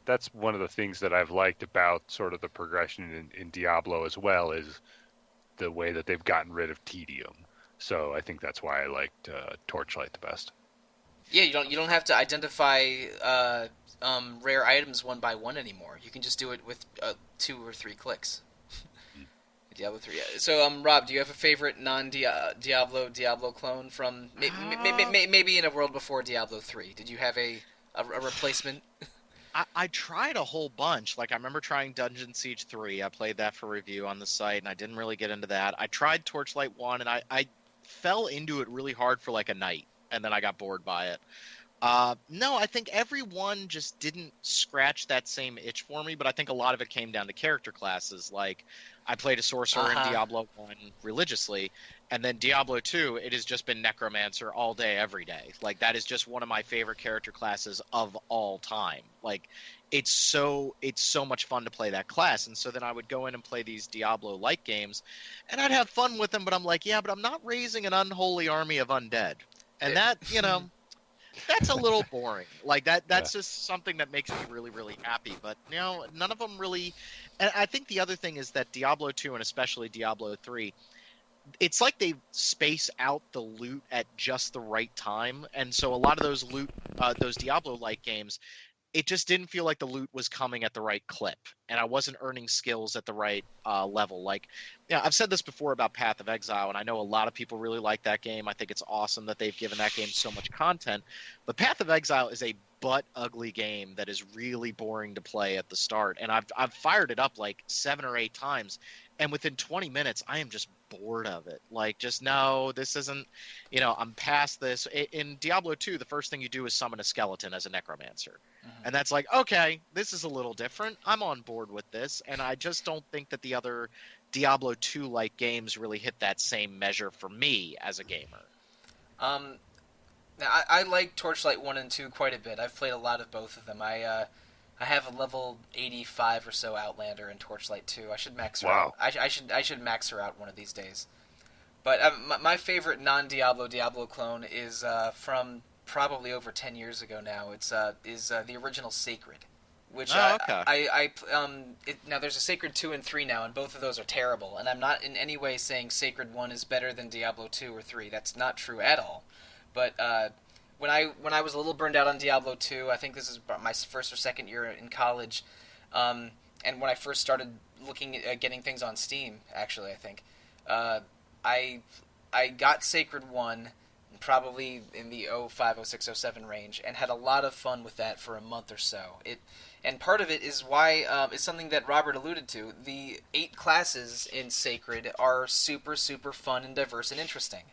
That's one of the things that I've liked about sort of the progression in Diablo as well, is the way that they've gotten rid of tedium. So I think that's why I liked Torchlight the best. Yeah, you don't have to identify rare items one by one anymore. You can just do it with 2 or 3 clicks. Diablo 3. Yeah. So, Rob, do you have a favorite non-Diablo clone from maybe in a world before Diablo 3? Did you have a replacement? I tried a whole bunch. Like, I remember trying Dungeon Siege 3. I played that for review on the site, and I didn't really get into that. I tried Torchlight 1, and I fell into it really hard for like a night, and then I got bored by it. No, I think every one just didn't scratch that same itch for me, but I think a lot of it came down to character classes. Like, I played a sorcerer in Diablo 1 religiously, and then Diablo 2, it has just been Necromancer all day, every day. Like, that is just one of my favorite character classes of all time. Like, it's so much fun to play that class. And so then I would go in and play these Diablo-like games, and I'd have fun with them, but I'm like, yeah, but I'm not raising an unholy army of undead. And that, that's a little boring. Like, that's just something that makes me really, really happy. But, none of them really... And I think the other thing is that Diablo 2 and especially Diablo 3, it's like they space out the loot at just the right time. And so a lot of those those Diablo-like games, it just didn't feel like the loot was coming at the right clip. And I wasn't earning skills at the right level. Like, I've said this before about Path of Exile, and I know a lot of people really like that game. I think it's awesome that they've given that game so much content. But Path of Exile is a butt-ugly game that is really boring to play at the start. And I've fired it up like 7 or 8 times, and within 20 minutes, I am just bored of it. Like, just, no, this isn't, I'm past this. In Diablo 2, the first thing you do is summon a skeleton as a necromancer. Mm-hmm. And that's like, okay, this is a little different. I'm on board with this. And I just don't think that the other Diablo 2-like games really hit that same measure for me as a gamer. Now, I like Torchlight 1 and 2 quite a bit. I've played a lot of both of them. I have a level 85 or so Outlander in Torchlight 2. I should max her out. I should max her out one of these days. But my favorite non-Diablo Diablo clone is from probably over 10 years ago now. It's the original Sacred, which okay. Now there's a Sacred 2 and 3 now, and both of those are terrible. And I'm not in any way saying Sacred 1 is better than Diablo 2 or 3. That's not true at all. But when I was a little burned out on Diablo 2, I think this is my first or second year in college, and when I first started looking at getting things on Steam, actually, I think, I got Sacred 1 probably in the 05, 06, 07 range, and had a lot of fun with that for a month or so. And part of it is why is something that Robert alluded to. The 8 classes in Sacred are super, super fun and diverse and interesting.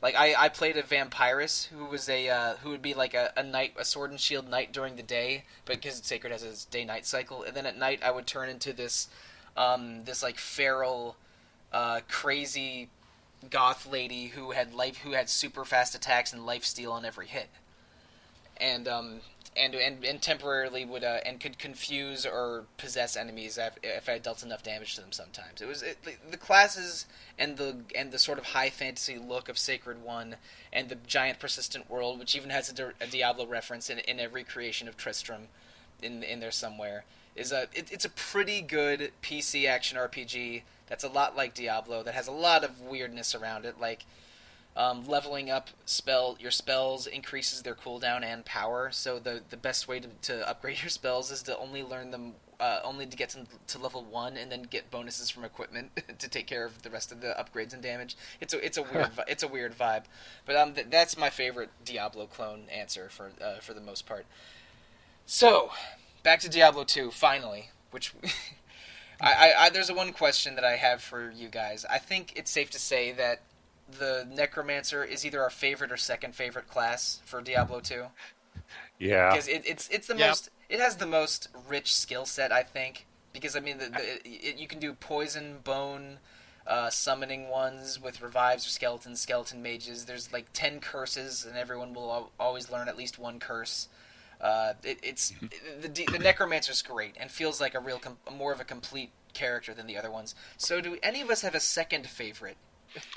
Like, I played a Vampirus who was who would be like a knight, a sword and shield knight during the day, but because Sacred has its day-night cycle, and then at night I would turn into this like feral, crazy goth lady who had super fast attacks and lifesteal on every hit, and temporarily would and could confuse or possess enemies if I dealt enough damage to them. Sometimes the classes and the sort of high fantasy look of Sacred 1 and the giant persistent world, which even has a Diablo reference in every creation of Tristram in there somewhere, it's a pretty good PC action RPG that's a lot like Diablo, that has a lot of weirdness around it. Like, Leveling up your spells increases their cooldown and power. So the best way to upgrade your spells is to only learn them, only to get them to level 1, and then get bonuses from equipment to take care of the rest of the upgrades and damage. It's a weird vibe, but that's my favorite Diablo clone answer for the most part. So back to Diablo 2 finally, which. There's one question that I have for you guys. I think it's safe to say that the Necromancer is either our favorite or second favorite class for Diablo 2. Yeah. Because it's the most, it has the most rich skill set, I think. Because I mean, you can do poison, bone, summoning ones with revives or skeleton mages. There's like 10 curses, and everyone will always learn at least one curse. The Necromancer's great and feels like more of a complete character than the other ones. So do any of us have a second favorite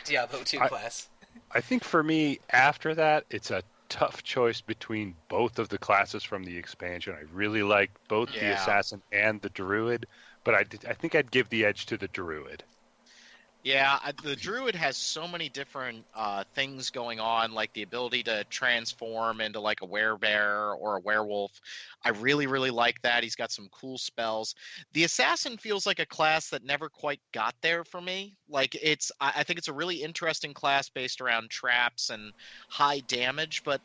Diablo 2 class? I think for me, after that, it's a tough choice between both of the classes from the expansion. I really like both the Assassin and the Druid, but I think I'd give the edge to the Druid. Yeah, the Druid has so many different things going on, like the ability to transform into like a werebear or a werewolf. I really, really like that. He's got some cool spells. The Assassin feels like a class that never quite got there for me. Like I think it's a really interesting class based around traps and high damage, but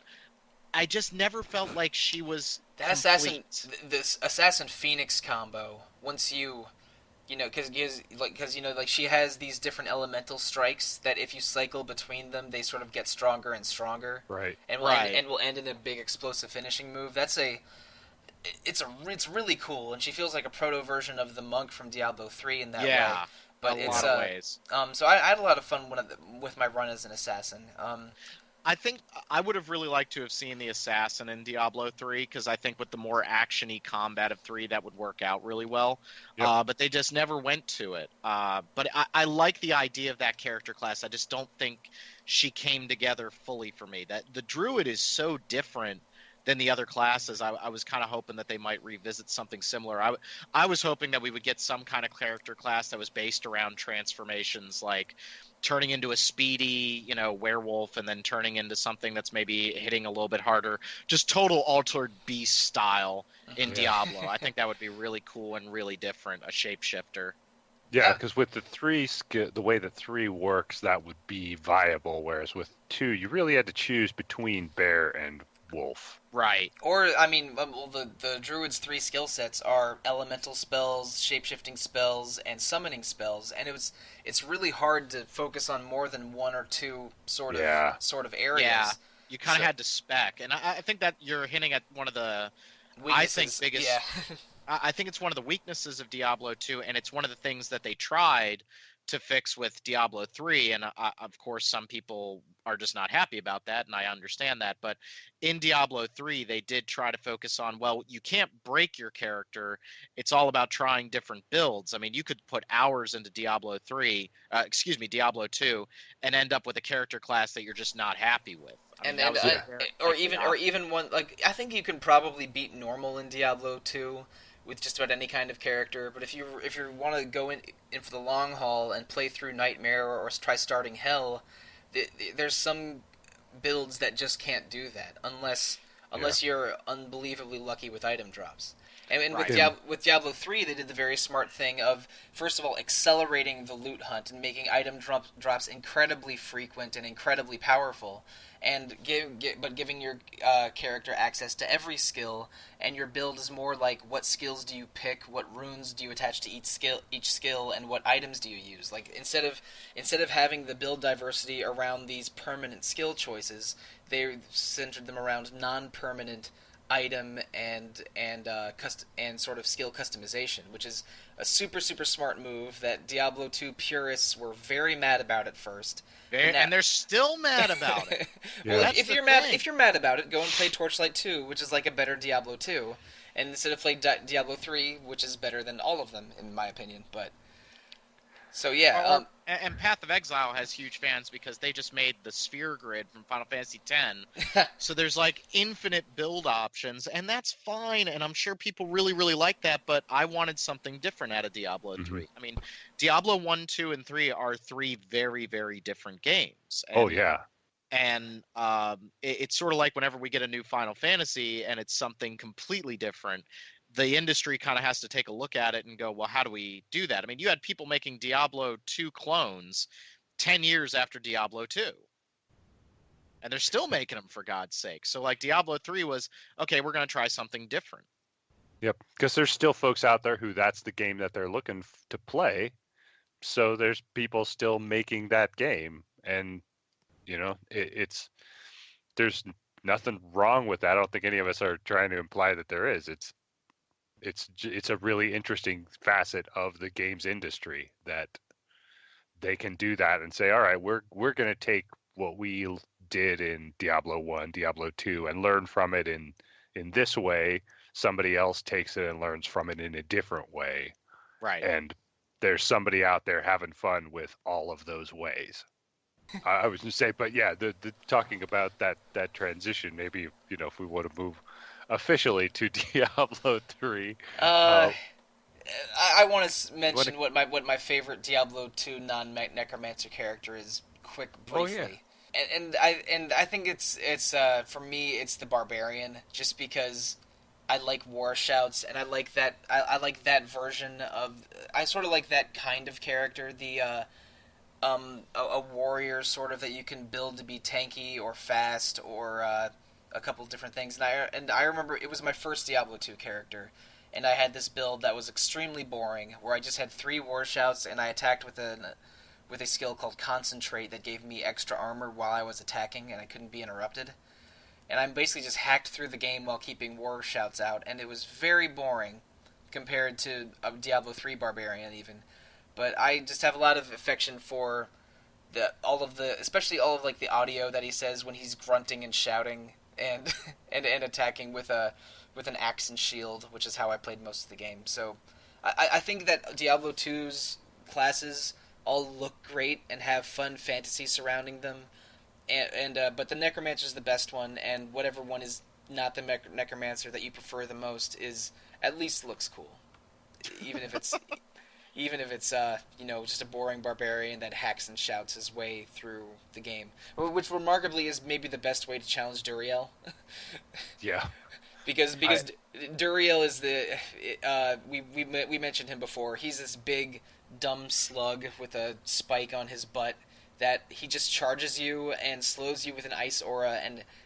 I just never felt like she was complete. This Assassin Phoenix combo, once because she has these different elemental strikes that if you cycle between them, they sort of get stronger and stronger. Right. And will end in a big explosive finishing move. It's really cool, and she feels like a proto version of the monk from Diablo 3 in that way. But a lot of ways. So I had a lot of fun with my run as an assassin. I think I would have really liked to have seen the Assassin in Diablo 3, because I think with the more action-y combat of 3, that would work out really well. Yep. But they just never went to it. But I like the idea of that character class. I just don't think she came together fully for me. That the Druid is so different than the other classes. I was kind of hoping that they might revisit something similar. I was hoping that we would get some kind of character class that was based around transformations, like turning into a speedy, werewolf, and then turning into something that's maybe hitting a little bit harder. Just total altered beast style in Diablo. I think that would be really cool and really different, a shapeshifter. Yeah, because with the way the 3 works, that would be viable, whereas with 2, you really had to choose between bear and wolf. Right. Or, I mean, the Druid's 3 skill sets are elemental spells, shapeshifting spells, and summoning spells, and it's really hard to focus on more than 1 or 2 sort of areas. Yeah, you kind of had to spec, and I think that you're hinting at one of the biggest. Yeah. I think it's one of the weaknesses of Diablo 2, and it's one of the things that they tried to fix with Diablo 3, and of course some people are just not happy about that, and I understand that, but in Diablo 3 they did try to focus on, well, you can't break your character, it's all about trying different builds. I mean, you could put hours into Diablo 2, and end up with a character class that you're just not happy with. Or even one, like, I think you can probably beat normal in Diablo 2 with just about any kind of character, but if you want to go in for the long haul and play through Nightmare or try starting Hell, there's some builds that just can't do that unless you're unbelievably lucky with item drops. And right. with Diablo 3, they did the very smart thing of, first of all, accelerating the loot hunt and making item drops incredibly frequent and incredibly powerful, and giving your character access to every skill, and your build is more like, what skills do you pick, what runes do you attach to each skill, and what items do you use. Like, instead of having the build diversity around these permanent skill choices, they centered them around non-permanent item and sort of skill customization, which is a super smart move that Diablo 2 purists were very mad about at first, and they're still mad about it. Well, if you're mad about it, go and play Torchlight 2, which is like a better Diablo 2, and instead of playing Diablo 3, which is better than all of them in my opinion. But so yeah, and Path of Exile has huge fans because they just made the sphere grid from Final Fantasy X. So there's like infinite build options, and that's fine, and I'm sure people really, really like that, but I wanted something different out of Diablo 3. I mean, Diablo 1, 2, and 3 are 3 very, very different games. Oh, yeah. And it's sort of like whenever we get a new Final Fantasy and it's something completely different, the industry kind of has to take a look at it and go, well, how do we do that? I mean, you had people making Diablo 2 clones 10 years after Diablo 2. And they're still making them, for God's sake. So like Diablo 3 was, okay, we're going to try something different. Yep, because there's still folks out there who that's the game that they're looking to play. So there's people still making that game, and it's there's nothing wrong with that. I don't think any of us are trying to imply that there is. It's a really interesting facet of the games industry that they can do that and say, all right, we're going to take what we did in Diablo 1, Diablo 2 and learn from it in this way. Somebody else takes it and learns from it in a different way. Right. And there's somebody out there having fun with all of those ways. I was going to say, but yeah, the talking about that transition, maybe, if we want to move officially to Diablo 3. I want to mention what my favorite Diablo 2 non-necromancer character is, briefly. Oh, yeah. And I think it's for me it's the barbarian, just because I like war shouts, and I like that I like that version of, I sort of like that kind of character, the a warrior sort of that you can build to be tanky or fast or a couple different things. And I remember it was my first Diablo 2 character, and I had this build that was extremely boring, where I just had 3 war shouts and I attacked with a skill called Concentrate that gave me extra armor while I was attacking and I couldn't be interrupted. And I basically just hacked through the game while keeping war shouts out, and it was very boring compared to a Diablo 3 barbarian even. But I just have a lot of affection for especially all of like the audio that he says when he's grunting and shouting and and attacking with an axe and shield, which is how I played most of the game. So I think that Diablo 2's classes all look great and have fun fantasy surrounding them, but the Necromancer is the best one, and whatever one is not the Necromancer that you prefer the most is at least looks cool, even if it's just a boring barbarian that hacks and shouts his way through the game, which remarkably is maybe the best way to challenge Duriel. Yeah. Because Duriel is we mentioned him before. He's this big dumb slug with a spike on his butt that he just charges you and slows you with an ice aura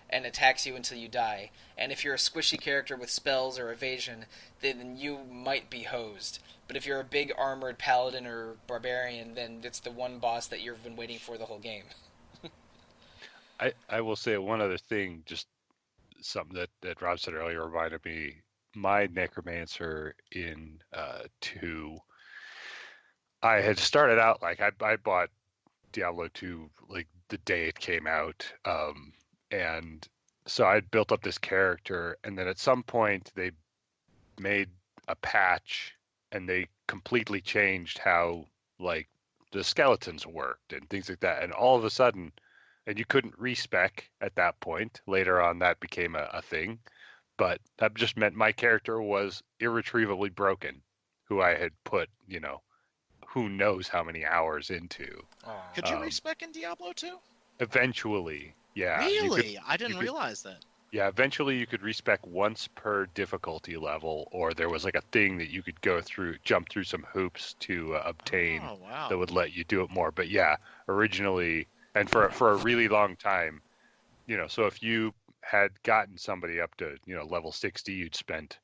and attacks you until you die. And if you're a squishy character with spells or evasion, then you might be hosed. But if you're a big armored paladin or barbarian, then it's the one boss that you've been waiting for the whole game. I will say one other thing, just something that Rob said earlier reminded me. My Necromancer in 2, I had started out like I bought Diablo 2 like the day it came out, and so I'd built up this character, and then at some point they made a patch and they completely changed how like the skeletons worked and things like that, and all of a sudden, and you couldn't respec at that point. Later on that became a thing, but that just meant my character was irretrievably broken, who I had put who knows how many hours into. Could you respec in Diablo 2? Eventually, yeah. Really? I didn't realize that. Yeah, eventually you could respec once per difficulty level, or there was like a thing that you could jump through some hoops to obtain that would let you do it more. But yeah, originally, and for a really long time, so if you had gotten somebody up to level 60, you'd spent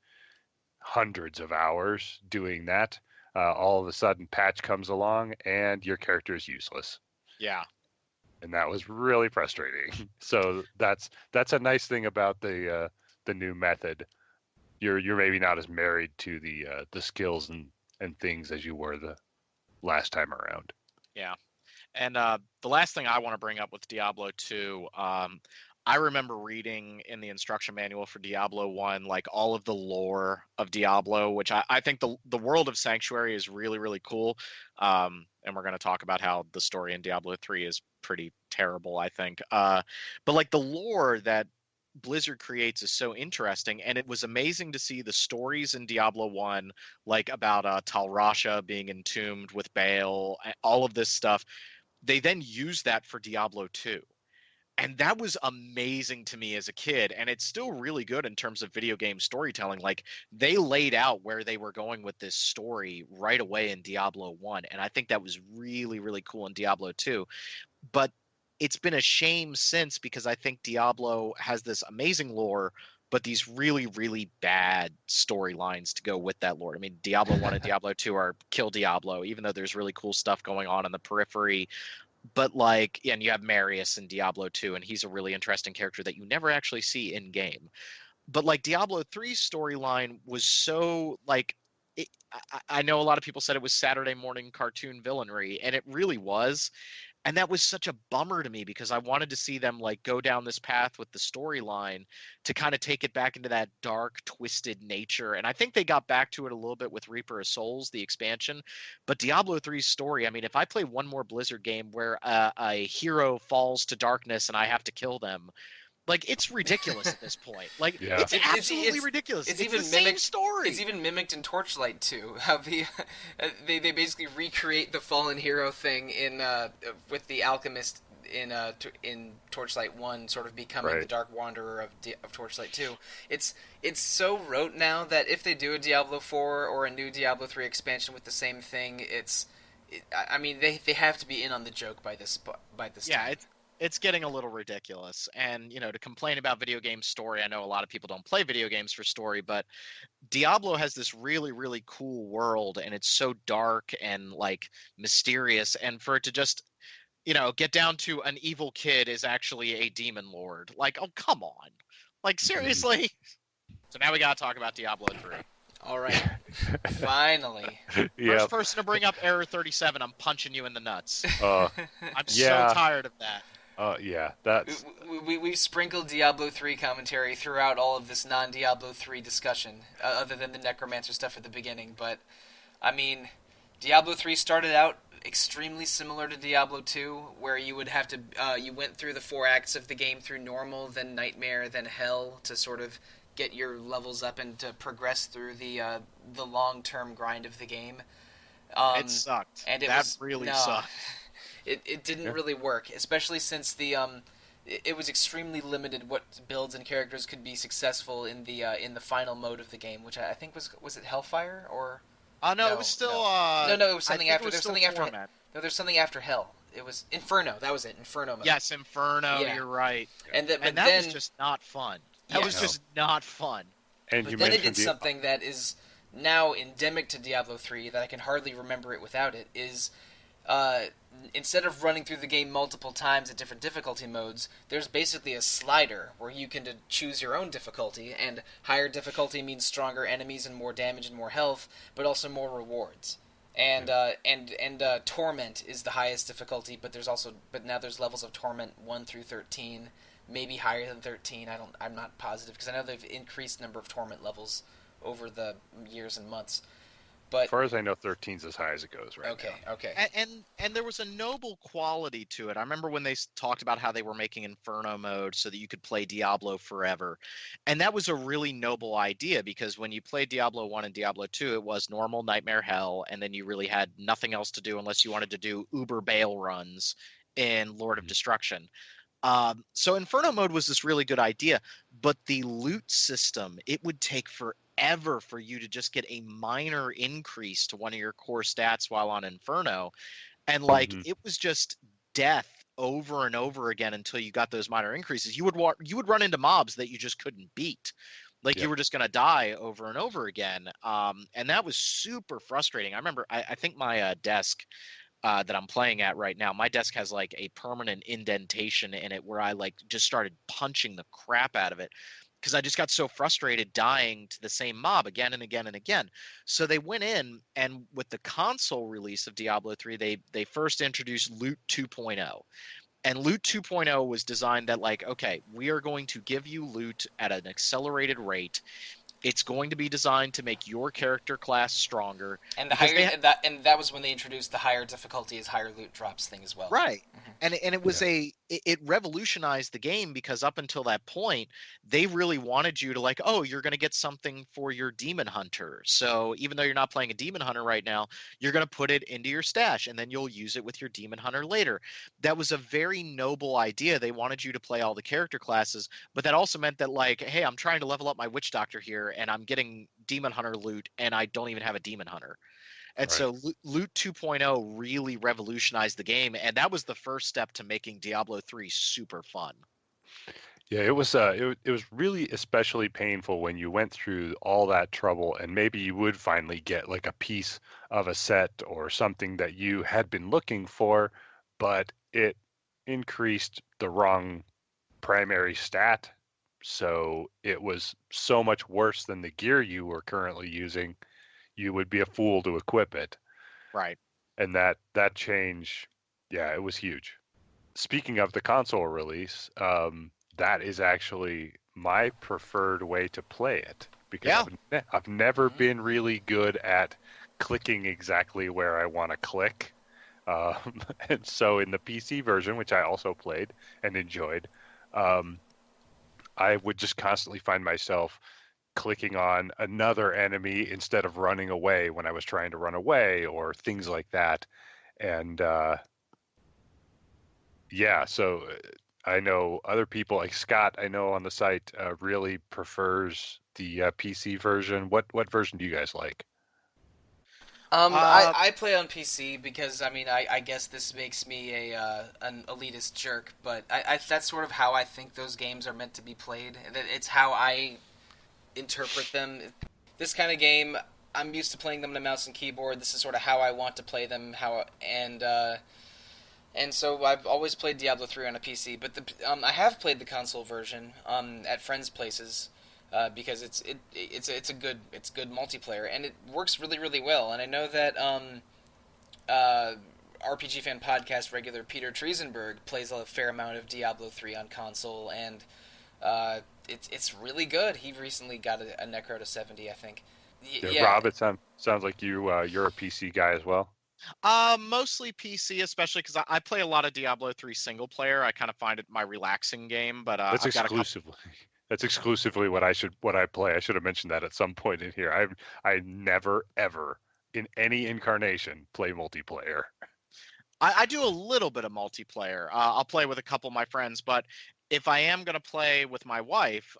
hundreds of hours doing that. All of a sudden patch comes along and your character is useless. Yeah. And that was really frustrating. So that's a nice thing about the new method. You're maybe not as married to the skills and things as you were the last time around. Yeah. And the last thing I want to bring up with Diablo 2, I remember reading in the instruction manual for Diablo 1, like all of the lore of Diablo, which I think the world of Sanctuary is really, really cool. And we're going to talk about how the story in Diablo 3 is pretty terrible, I think. But like the lore that Blizzard creates is so interesting, and it was amazing to see the stories in Diablo 1, like about Tal Rasha being entombed with Baal, all of this stuff. They then used that for Diablo 2. And that was amazing to me as a kid, and it's still really good in terms of video game storytelling. Like, they laid out where they were going with this story right away in Diablo 1, and I think that was really, really cool in Diablo 2. But it's been a shame since, because I think Diablo has this amazing lore, but these really, really bad storylines to go with that lore. I mean, Diablo 1 and Diablo 2 are kill Diablo, even though there's really cool stuff going on in the periphery. But like, yeah, and you have Marius in Diablo 2, and he's a really interesting character that you never actually see in game. But like, Diablo 3's storyline was so like, I know a lot of people said it was Saturday morning cartoon villainry, and it really was. And that was such a bummer to me, because I wanted to see them like go down this path with the storyline to kind of take it back into that dark, twisted nature. And I think they got back to it a little bit with Reaper of Souls, the expansion. But Diablo 3's story, I mean, if I play one more Blizzard game where a hero falls to darkness and I have to kill them, like, it's ridiculous at this point. Like, Yeah. it's absolutely ridiculous. It's even the mimicked, same story. It's even mimicked in Torchlight too. How they basically recreate the fallen hero thing in with the alchemist in Torchlight 1 sort of becoming the Dark Wanderer of Torchlight 2. It's so rote now that if they do a Diablo 4 or a new Diablo 3 expansion with the same thing, I mean, they have to be in on the joke by this time. It's getting a little ridiculous. And, to complain about video game story, I know a lot of people don't play video games for story, but Diablo has this really, really cool world, and it's so dark and, like, mysterious. And for it to just, get down to an evil kid is actually a demon lord. Like, oh, come on. Like, seriously? So now we gotta talk about Diablo 3. All right. Finally. First person to bring up Error 37, I'm punching you in the nuts. I'm so tired of that. That's... We've sprinkled Diablo 3 commentary throughout all of this non-Diablo 3 discussion, other than the Necromancer stuff at the beginning. But, I mean, Diablo 3 started out extremely similar to Diablo 2, where you would have to, you went through the 4 acts of the game through normal, then nightmare, then hell, to sort of get your levels up and to progress through the long-term grind of the game. It sucked. And that really sucked. It didn't really work, especially since it was extremely limited what builds and characters could be successful in the final mode of the game, which I think was it Hellfire or? No, it was still. No, it was something after. There's something after. No, there's something after Hell. It was Inferno. That was it. Inferno mode. Yes, Inferno. Yeah. You're right. And that was just not fun. That was just not fun. And but then they did something that is now endemic to Diablo 3 that I can hardly remember it without it. Is instead of running through the game multiple times at different difficulty modes, there's basically a slider where you can choose your own difficulty, and higher difficulty means stronger enemies and more damage and more health, but also more rewards. And Torment is the highest difficulty, but now there's levels of Torment 1 through 13, maybe higher than 13. I'm not positive, because I know they've increased number of Torment levels over the years and months. But, as far as I know, 13's as high as it goes right now. Okay. And there was a noble quality to it. I remember when they talked about how they were making Inferno mode so that you could play Diablo forever. And that was a really noble idea, because when you played Diablo 1 and Diablo 2, it was normal, nightmare, hell, and then you really had nothing else to do unless you wanted to do Uber Bail runs in Lord of Destruction. So Inferno mode was this really good idea, but the loot system, it would take forever for you to just get a minor increase to one of your core stats while on Inferno. And it was just death over and over again until you got those minor increases. You would run into mobs that you just couldn't beat. You were just going to die over and over again. And that was super frustrating. I remember, I think my desk that I'm playing at right now, my desk has like a permanent indentation in it where I just started punching the crap out of it, because I just got so frustrated dying to the same mob again and again and again. So they went in, and with the console release of Diablo 3, they first introduced Loot 2.0. And Loot 2.0 was designed that okay, we are going to give you loot at an accelerated rate. It's going to be designed to make your character class stronger. And that was when they introduced the higher difficulty is higher loot drops thing as well. Right. Mm-hmm. And it was it revolutionized the game, because up until that point, they really wanted you to like, oh, you're going to get something for your demon hunter. So even though you're not playing a demon hunter right now, you're going to put it into your stash and then you'll use it with your demon hunter later. That was a very noble idea. They wanted you to play all the character classes, but that also meant that like, hey, I'm trying to level up my witch doctor here and I'm getting demon hunter loot and I don't even have a demon hunter. And Right. so Loot 2.0 really revolutionized the game, and that was the first step to making Diablo 3 super fun. Yeah, it was really especially painful when you went through all that trouble and maybe you would finally get like a piece of a set or something that you had been looking for, but it increased the wrong primary stat. So it was so much worse than the gear you were currently using. You would be a fool to equip it. Right. And that change, yeah, it was huge. Speaking of the console release, that is actually my preferred way to play it because Yeah. I've never been really good at clicking exactly where I want to click. And so in the PC version, which I also played and enjoyed, I would just constantly find myself clicking on another enemy instead of running away when I was trying to run away or things like that. And yeah, so I know other people like Scott, I know on the site really prefers the PC version. What version do you guys like? I play on PC because I guess this makes me an elitist jerk, but that's sort of how I think those games are meant to be played. It's how I interpret them. This kind of game, I'm used to playing them on a mouse and keyboard. This is sort of how I want to play them. And so I've always played Diablo 3 on a PC, but I have played the console version at friends' places because it's good multiplayer and it works really really well. And I know that RPGFan podcast regular Peter Triesenberg plays a fair amount of Diablo 3 on console, and it's really good. He recently got a Necro to 70, I think. Yeah, Rob, it sounds like you're a PC guy as well. Mostly PC, especially because I play a lot of Diablo 3 single player. I kind of find it my relaxing game, but That's I've got a couple. exclusively that's exclusively what I play. I should have mentioned that at some point in here. I never ever in any incarnation play multiplayer. I do a little bit of multiplayer. I'll play with a couple of my friends, but if I am going to play with my wife,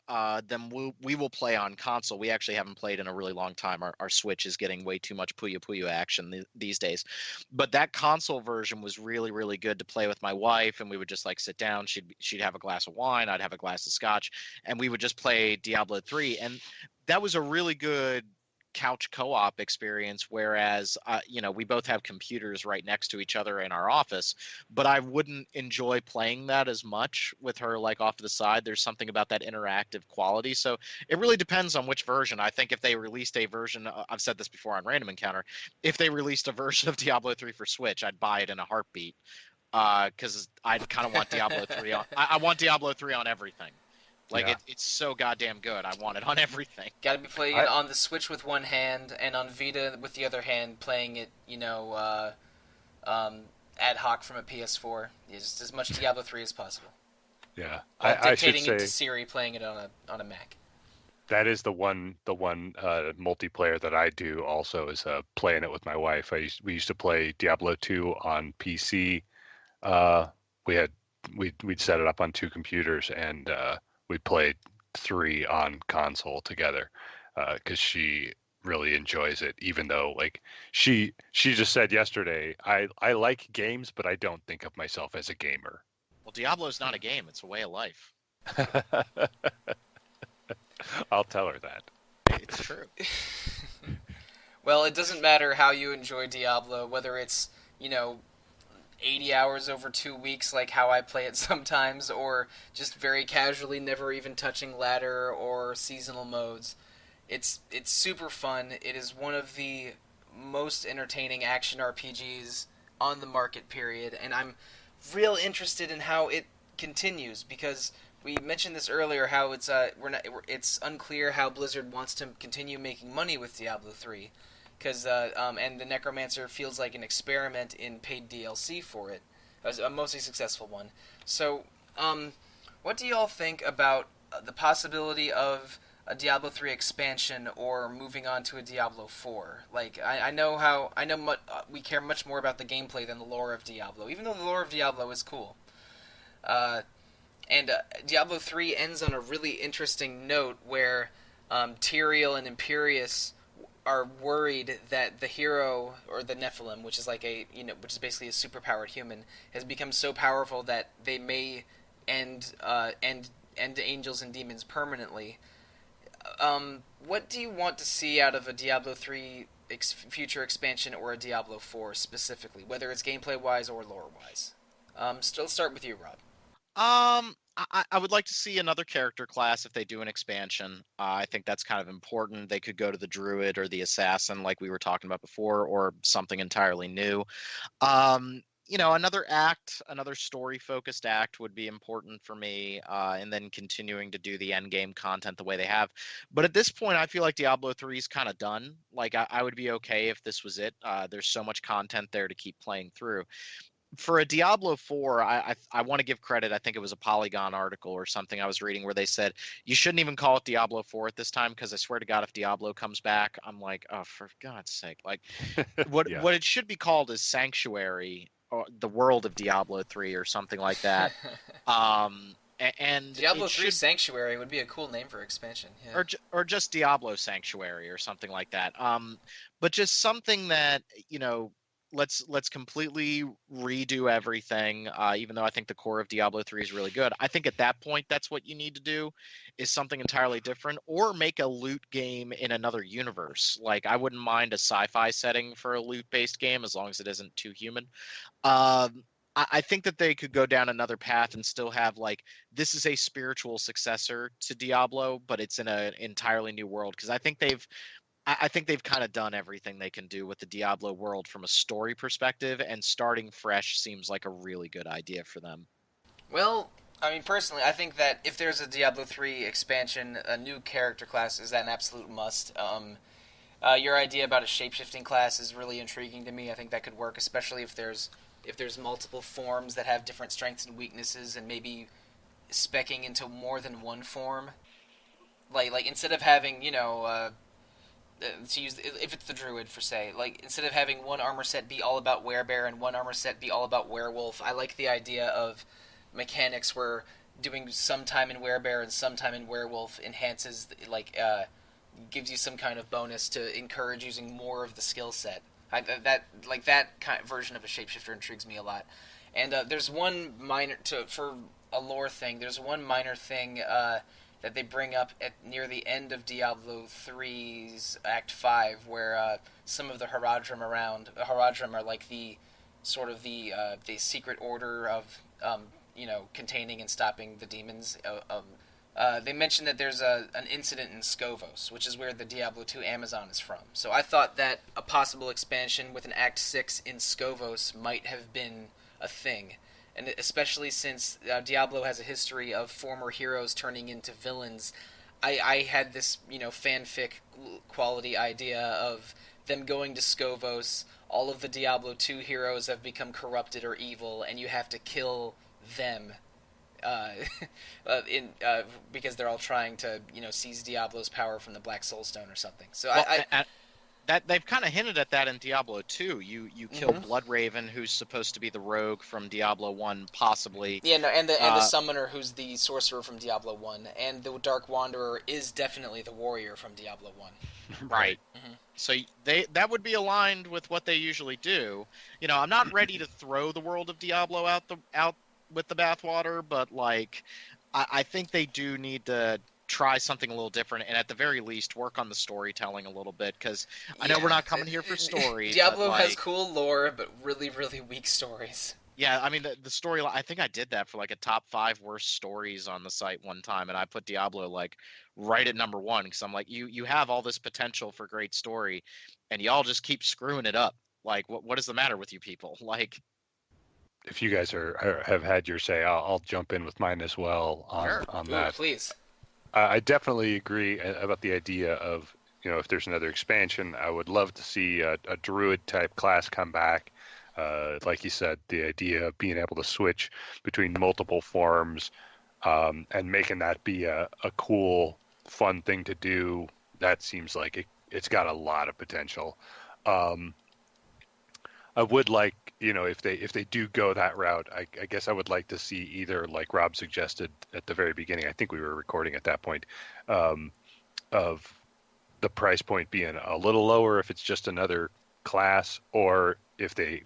then we will play on console. We actually haven't played in a really long time. Our Switch is getting way too much Puyo Puyo action these days. But that console version was really, really good to play with my wife, and we would just like sit down. She'd have a glass of wine, I'd have a glass of scotch, and we would just play Diablo 3. And that was a really good couch co-op experience, whereas we both have computers right next to each other in our office, but I wouldn't enjoy playing that as much with her like off to the side. There's something about that interactive quality, so it really depends on which version. I think if they released a version, I've said this before on Random Encounter, if they released a version of Diablo 3 for Switch, I'd buy it in a heartbeat, because I kind of want Diablo 3 on I want Diablo 3 on everything. Like, Yeah. it's so goddamn good. I want it on everything. Got to be playing it on the Switch with one hand and on Vita with the other hand, playing it, ad hoc from a PS4. Yeah, just as much Diablo 3 as possible. Yeah, While I should dictating it to say Siri, playing it on a Mac. that is the one multiplayer that I do also is playing it with my wife. We used to play Diablo 2 on PC. We'd set it up on two computers and we played 3 on console together because she really enjoys it. Even though like she just said yesterday, I like games, but I don't think of myself as a gamer. Well, Diablo's not a game; it's a way of life. I'll tell her that. It's true. Well, it doesn't matter how you enjoy Diablo, whether it's 80 hours over 2 weeks, like how I play it sometimes, or just very casually, never even touching ladder or seasonal modes. It's super fun. It is one of the most entertaining action RPGs on the market, period, and I'm real interested in how it continues because we mentioned this earlier. How it's unclear how Blizzard wants to continue making money with Diablo 3. Because and the Necromancer feels like an experiment in paid DLC for it. a mostly successful one. So, what do you all think about the possibility of a Diablo 3 expansion or moving on to a Diablo 4? Like, we care much more about the gameplay than the lore of Diablo, even though the lore of Diablo is cool. And Diablo 3 ends on a really interesting note where Tyrael and Imperius are worried that the hero, or the Nephilim, which is which is basically a superpowered human, has become so powerful that they may end angels and demons permanently. What do you want to see out of a Diablo 3 future expansion or a Diablo 4 specifically, whether it's gameplay-wise or lore-wise? Let's start with you, Rob. I would like to see another character class if they do an expansion. I think that's kind of important. They could go to the druid or the assassin, like we were talking about before, or something entirely new. Another act, another story-focused act would be important for me, and then continuing to do the endgame content the way they have. But at this point, I feel like Diablo 3 is kind of done. Like, I would be okay if this was it. There's so much content there to keep playing through. For a Diablo 4, I want to give credit. I think it was a Polygon article or something I was reading where they said you shouldn't even call it Diablo 4 at this time, because I swear to God, if Diablo comes back, I'm like, oh, for God's sake! Like, what it should be called is Sanctuary, or the world of Diablo 3, or something like that. And Diablo 3 Sanctuary would be a cool name for expansion. Yeah. Or just Diablo Sanctuary or something like that. But just something that, let's completely redo everything, even though I think the core of Diablo 3 is really good. I think at that point, that's what you need to do, is something entirely different, or make a loot game in another universe. Like, I wouldn't mind a sci-fi setting for a loot-based game, as long as it isn't too human. I think that they could go down another path and still have, like, this is a spiritual successor to Diablo, but it's in an entirely new world, because I think they've kind of done everything they can do with the Diablo world from a story perspective, and starting fresh seems like a really good idea for them. Well, I mean, personally, I think that if there's a Diablo 3 expansion, a new character class is an absolute must. Your idea about a shape-shifting class is really intriguing to me. I think that could work, especially if there's multiple forms that have different strengths and weaknesses, and maybe speccing into more than one form. Like instead of having, to use, if it's the druid, for say, like, instead of having one armor set be all about werebear and one armor set be all about werewolf, I like the idea of mechanics where doing some time in werebear and some time in werewolf enhances, gives you some kind of bonus to encourage using more of the skill set. That kind of version of a shapeshifter intrigues me a lot. And there's one minor, for a lore thing, there's one minor thing that they bring up near the end of Diablo 3's Act 5, where some of the Haradrim are like the sort of the secret order of containing and stopping the demons. They mentioned that there's an incident in Skovos, which is where the Diablo 2 Amazon is from. So I thought that a possible expansion with an Act 6 in Skovos might have been a thing. And especially since Diablo has a history of former heroes turning into villains, I had this, fanfic quality idea of them going to Skovos. All of the Diablo 2 heroes have become corrupted or evil, and you have to kill them because they're all trying to, seize Diablo's power from the Black Soulstone or something. So that they've kind of hinted at that in Diablo 2. You kill Bloodraven, who's supposed to be the rogue from Diablo 1, possibly. Yeah, no, and the summoner, who's the sorcerer from Diablo 1, and the Dark Wanderer is definitely the warrior from Diablo 1. Right. Mm-hmm. So that would be aligned with what they usually do. I'm not ready to throw the world of Diablo out with the bathwater, but I think they do need to try something a little different, and at the very least work on the storytelling a little bit, because I know we're not coming here for story. Diablo has cool lore, but really, really weak stories. Yeah, I mean, the story, I think I did that for a top 5 worst stories on the site one time, and I put Diablo right at number 1, because I'm like, you have all this potential for great story, and y'all just keep screwing it up. What is the matter with you people? If you guys have had your say, I'll jump in with mine as well on that. Ooh, please. I definitely agree about the idea of, if there's another expansion, I would love to see a druid type class come back. Like you said, the idea of being able to switch between multiple forms and making that be a cool, fun thing to do, that seems like it's got a lot of potential. Um, I would like, if they do go that route, I guess I would like to see either, like Rob suggested at the very beginning, I think we were recording at that point, of the price point being a little lower if it's just another class, or if they,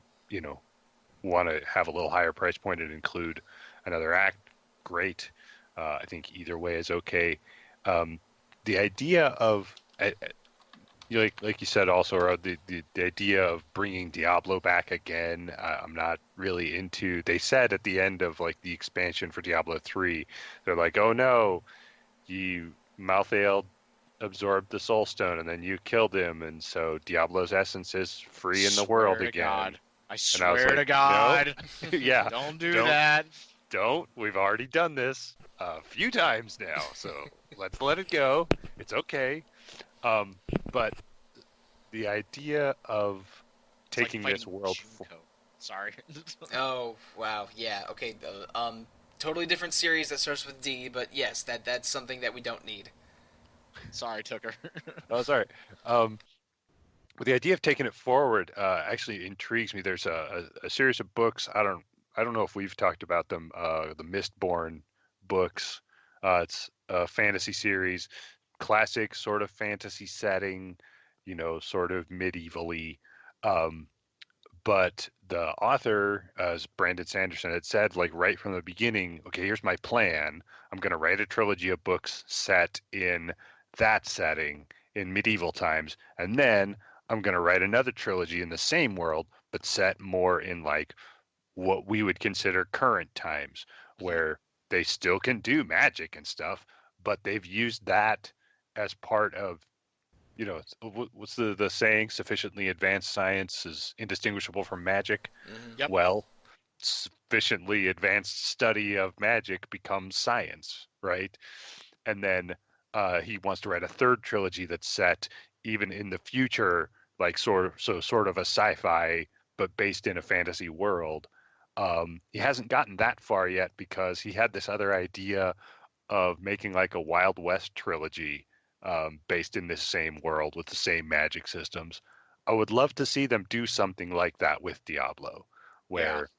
want to have a little higher price point and include another act, great. I think either way is okay. The idea of, like you said, also, the idea of bringing Diablo back again, I'm not really into. They said at the end of like the expansion for Diablo 3, they're like, "Oh no, you Malthael absorbed the Soul Stone and then you killed him, and so Diablo's essence is free in the world again." God. I And I was swear like, to God. "No." Yeah, Don't do that. Don't. We've already done this a few times now, so let's let it go. It's okay. But the idea of taking like this world. Sorry. Oh wow, yeah, okay. Totally different series that starts with D, but yes, that's something that we don't need. Sorry, Tooker. Oh, sorry. But the idea of taking it forward actually intrigues me. There's a series of books. I don't know if we've talked about them. The Mistborn books. It's a fantasy series, classic sort of fantasy setting, sort of medievally. But the author, as Brandon Sanderson had said, like right from the beginning, okay, here's my plan. I'm going to write a trilogy of books set in that setting in medieval times, and then I'm going to write another trilogy in the same world, but set more in like what we would consider current times, where they still can do magic and stuff, but they've used that as part of, what's the saying? Sufficiently advanced science is indistinguishable from magic. Mm-hmm. Yep. Well, sufficiently advanced study of magic becomes science, right? And then he wants to write a third trilogy that's set even in the future, like sort of a sci-fi, but based in a fantasy world. He hasn't gotten that far yet because he had this other idea of making like a Wild West trilogy based in this same world with the same magic systems. I would love to see them do something like that with Diablo, where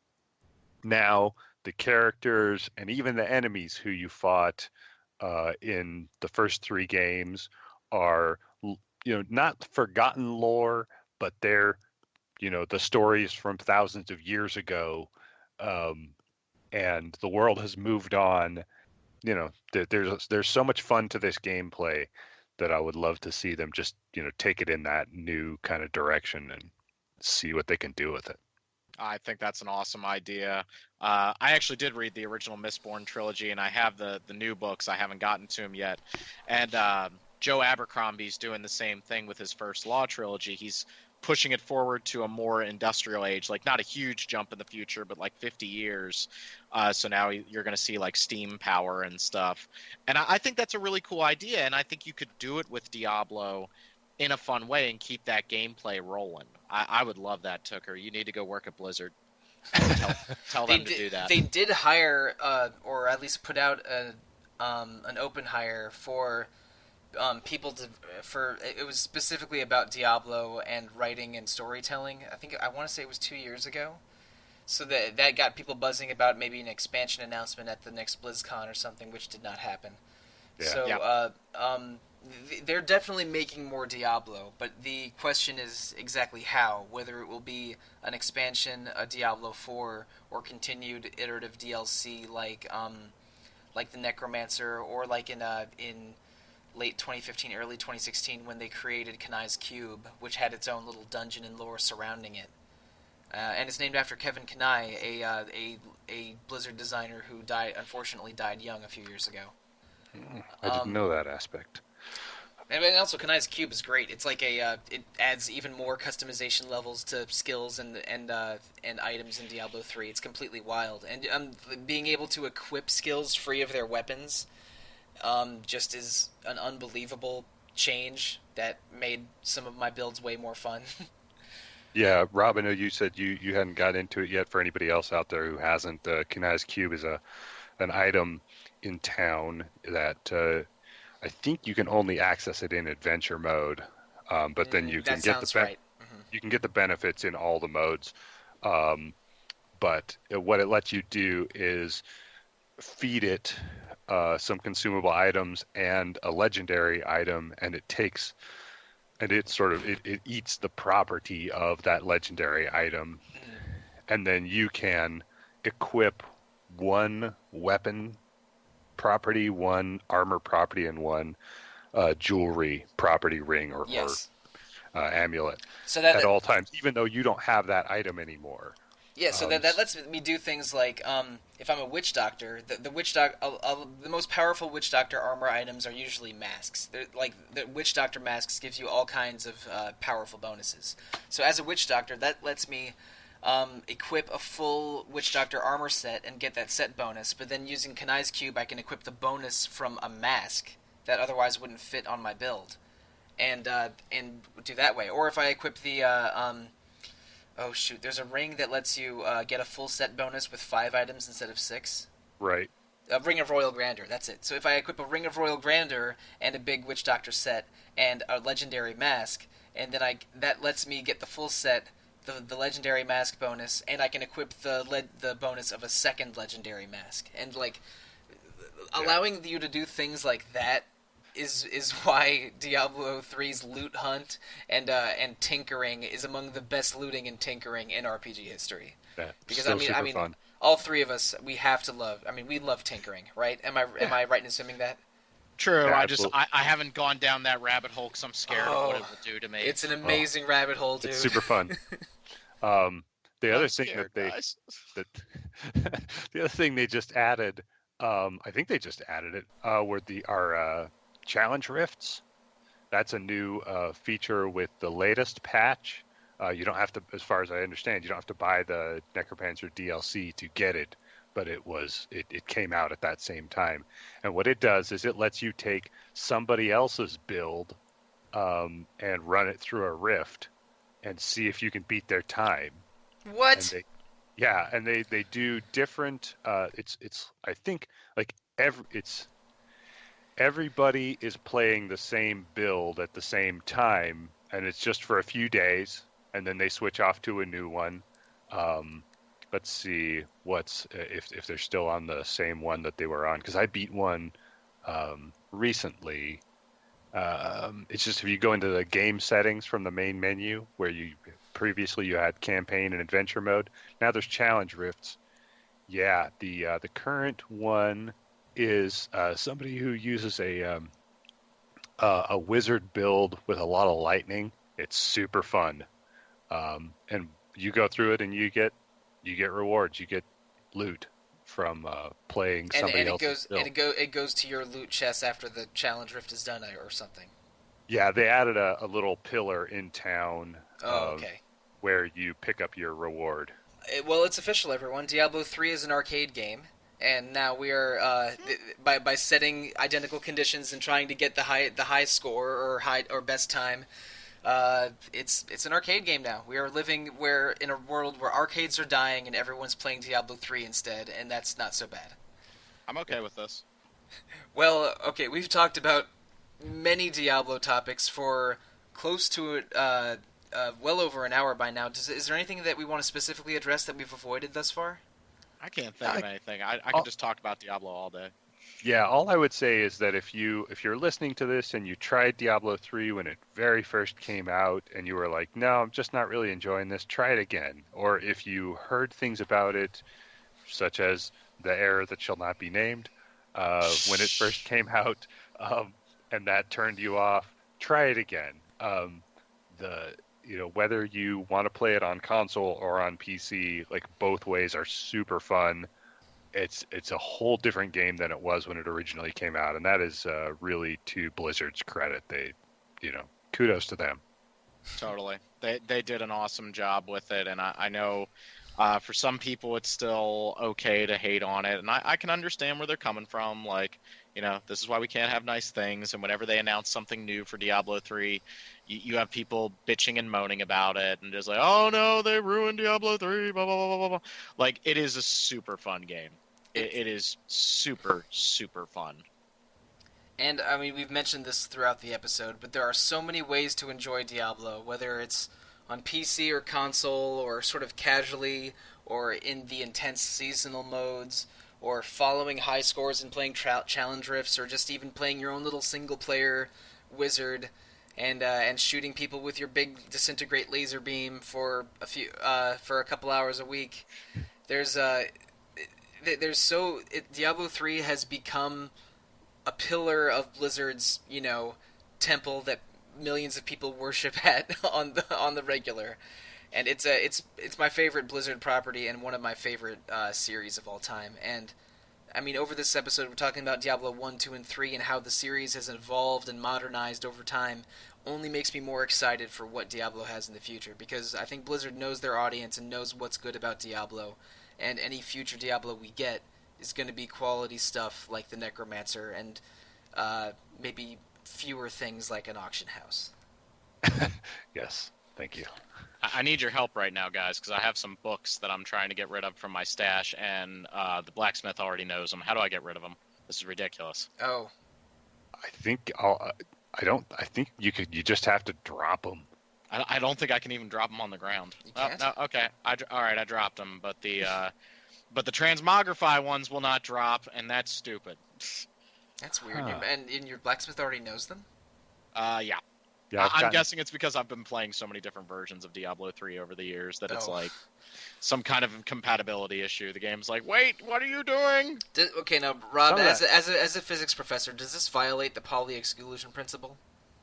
now the characters and even the enemies who you fought in the first three games are, not forgotten lore, but they're, the stories from thousands of years ago, and the world has moved on. There's so much fun to this gameplay that I would love to see them just, take it in that new kind of direction and see what they can do with it. I think that's an awesome idea. I actually did read the original Mistborn trilogy, and I have the new books. I haven't gotten to them yet. And Joe Abercrombie's doing the same thing with his First Law trilogy. He's pushing it forward to a more industrial age, like not a huge jump in the future, but like 50 years. So now you're going to see like steam power and stuff. And I think that's a really cool idea, and I think you could do it with Diablo in a fun way and keep that gameplay rolling. I would love that, Tooker. You need to go work at Blizzard. Tell them to do that. They did hire, or at least put out an open hire for people it was specifically about Diablo and writing and storytelling. I want to say it was 2 years ago. So that got people buzzing about maybe an expansion announcement at the next BlizzCon or something, which did not happen. Yeah. So they're definitely making more Diablo, but the question is exactly how. Whether it will be an expansion, a Diablo 4, or continued iterative DLC like the Necromancer, or like in late 2015, early 2016 when they created Kanai's Cube, which had its own little dungeon and lore surrounding it. And it's named after Kevin Kanai, a Blizzard designer who unfortunately died young a few years ago. I didn't know that aspect. And also, Kanai's Cube is great. It's like it adds even more customization levels to skills and items in Diablo 3. It's completely wild, and being able to equip skills free of their weapons, just is an unbelievable change that made some of my builds way more fun. Yeah, Rob, I know you said you hadn't got into it yet. For anybody else out there who hasn't, Kanai's Cube is an item in town that I think you can only access it in adventure mode, but then you can That get the sounds right. Hmm. you can get the benefits in all the modes. Um, but what it lets you do is feed it some consumable items and a legendary item, and it eats the property of that legendary item, and then you can equip one weapon property, one armor property, and one jewelry property, ring Yes. or amulet So at all times, even though you don't have that item anymore. yeah, so that lets me do things like if I'm a witch doctor, the most powerful witch doctor armor items are usually masks. They're, like the witch doctor masks gives you all kinds of powerful bonuses. So as a witch doctor, that lets me equip a full witch doctor armor set and get that set bonus. But then using Kanai's Cube, I can equip the bonus from a mask that otherwise wouldn't fit on my build, and do that way. Or if I equip the oh shoot, there's a ring that lets you get a full set bonus with 5 items instead of 6. Right. A Ring of Royal Grandeur, that's it. So if I equip a Ring of Royal Grandeur and a big Witch Doctor set and a legendary mask, and then that lets me get the full set, the legendary mask bonus, and I can equip the bonus of a second legendary mask. And like allowing you to do things like that is why Diablo 3's loot hunt and tinkering is among the best looting and tinkering in RPG history. Yeah, Because still I mean, super fun. all three of us, we have to love. I mean, we love tinkering, right? Am I right in assuming that? True. Yeah, I haven't gone down that rabbit hole because I'm scared of what it will do to me. It's an amazing rabbit hole, dude. It's super fun. The other thing scared, that the other thing they just added, I think they just added it, were our challenge rifts. That's a new feature with the latest patch. You don't have to, as far as I understand, you don't have to buy the Necromancer DLC to get it, but it came out at that same time. And what it does is it lets you take somebody else's build and run it through a rift and see if you can beat their time. What? And they do different. It's I think like everybody is playing the same build at the same time, and it's just for a few days, and then they switch off to a new one. Let's see if they're still on the same one that they were on, because I beat one recently. It's just if you go into the game settings from the main menu where previously you had campaign and adventure mode. Now there's challenge rifts. Yeah, the current one is somebody who uses a wizard build with a lot of lightning. It's super fun, and you go through it and you get rewards. You get loot from playing somebody else's build. And it goes to your loot chest after the challenge rift is done or something. Yeah, they added a little pillar in town. Okay. Where you pick up your reward. Well, it's official, everyone. Diablo 3 is an arcade game, and now we are by setting identical conditions and trying to get the high score or best time. It's an arcade game now. We are living in a world where arcades are dying and everyone's playing Diablo 3 instead, and that's not so bad. I'm okay with this. Well, okay, we've talked about many Diablo topics for close to well over an hour by now. Is there anything that we want to specifically address that we've avoided thus far? I can't think of anything. I could just talk about Diablo all day. Yeah, all I would say is that if you're listening to this and you tried Diablo 3 when it very first came out and you were like, no, I'm just not really enjoying this, try it again. Or if you heard things about it, such as the error that shall not be named, when it first came out, and that turned you off, try it again. Whether you want to play it on console or on PC, like both ways are super fun. It's a whole different game than it was when it originally came out, and that is really to Blizzard's credit. They, kudos to them. Totally, they did an awesome job with it, and I know for some people it's still okay to hate on it, and I can understand where they're coming from. Like, this is why we can't have nice things. And whenever they announce something new for Diablo 3, you have people bitching and moaning about it, and just like, oh no, they ruined Diablo 3, blah, blah, blah, blah, blah. Like, it is a super fun game. It is super, super fun. And, I mean, we've mentioned this throughout the episode, but there are so many ways to enjoy Diablo, whether it's on PC or console, or sort of casually, or in the intense seasonal modes, or following high scores and playing challenge rifts, or just even playing your own little single-player wizard, and shooting people with your big disintegrate laser beam for a couple hours a week. Diablo 3 has become a pillar of Blizzard's, temple that millions of people worship at on the regular, and it's my favorite Blizzard property and one of my favorite series of all time. And I mean, over this episode, we're talking about Diablo 1, 2, and 3, and how the series has evolved and modernized over time. Only makes me more excited for what Diablo has in the future, because I think Blizzard knows their audience and knows what's good about Diablo, and any future Diablo we get is going to be quality stuff like the Necromancer, and maybe fewer things like an auction house. Yes, thank you. I need your help right now, guys, because I have some books that I'm trying to get rid of from my stash, and the blacksmith already knows them. How do I get rid of them? This is ridiculous. Oh, I think I think you could. You just have to drop them. I don't think I can even drop them on the ground. You can't? No, okay. All right, I dropped them, but the transmogrify ones will not drop, and that's stupid. that's weird. And your blacksmith already knows them? Yeah. Yeah, I'm guessing it's because I've been playing so many different versions of Diablo 3 over the years that it's like some kind of compatibility issue. The game's like, wait, what are you doing? Okay, now, Rob, as a physics professor, does this violate the Pauli exclusion principle?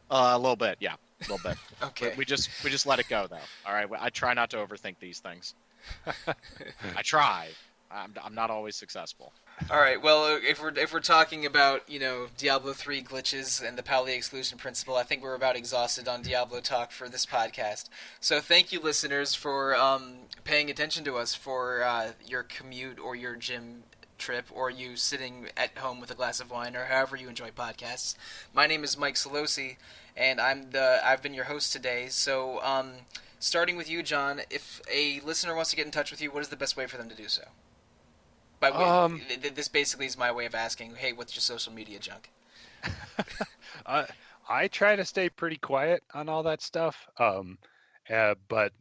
A little bit, yeah. A little bit. Okay. We just let it go, though. All right? I try not to overthink these things. I try. I'm not always successful. All right. Well, if we're talking about Diablo 3 glitches and the Pauli exclusion principle, I think we're about exhausted on Diablo talk for this podcast. So thank you, listeners, for paying attention to us for your commute or your gym trip, or you sitting at home with a glass of wine, or however you enjoy podcasts. My name is Mike Sollosi, and I've been your host today. So starting with you, John, if a listener wants to get in touch with you, what is the best way for them to do so? This basically is my way of asking, hey, what's your social media junk? I try to stay pretty quiet on all that stuff, but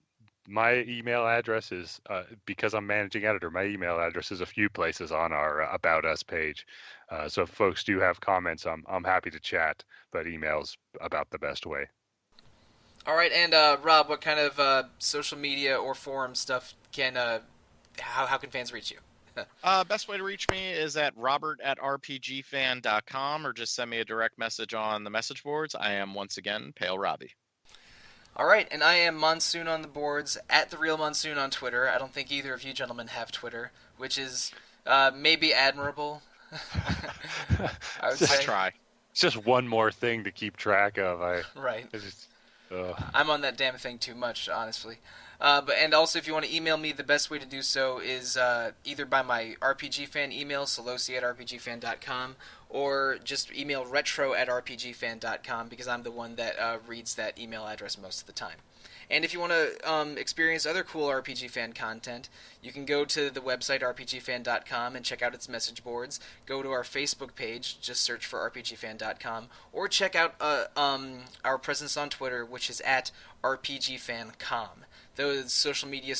my email address is, because I'm managing editor, my email address is a few places on our About Us page. So if folks do have comments, I'm happy to chat, but email's about the best way. All right, and Rob, what kind of social media or forum stuff how can fans reach you? Best way to reach me is at robert@rpgfan.com, or just send me a direct message on the message boards. I am, once again, Pale Robbie. All right, and I am Monsoon on the boards, at The Real Monsoon on Twitter. I don't think either of you gentlemen have Twitter, which is maybe admirable. I would say. Try. It's just one more thing to keep track of. Right. I'm on that damn thing too much, honestly. And also, if you want to email me, the best way to do so is either by my RPGFan email, sollosi@rpgfan.com, or just email retro@rpgfan.com, because I'm the one that reads that email address most of the time. And if you want to experience other cool RPG Fan content, you can go to the website rpgfan.com and check out its message boards. Go to our Facebook page, just search for rpgfan.com, or check out our presence on Twitter, which is at rpgfancom. Those social media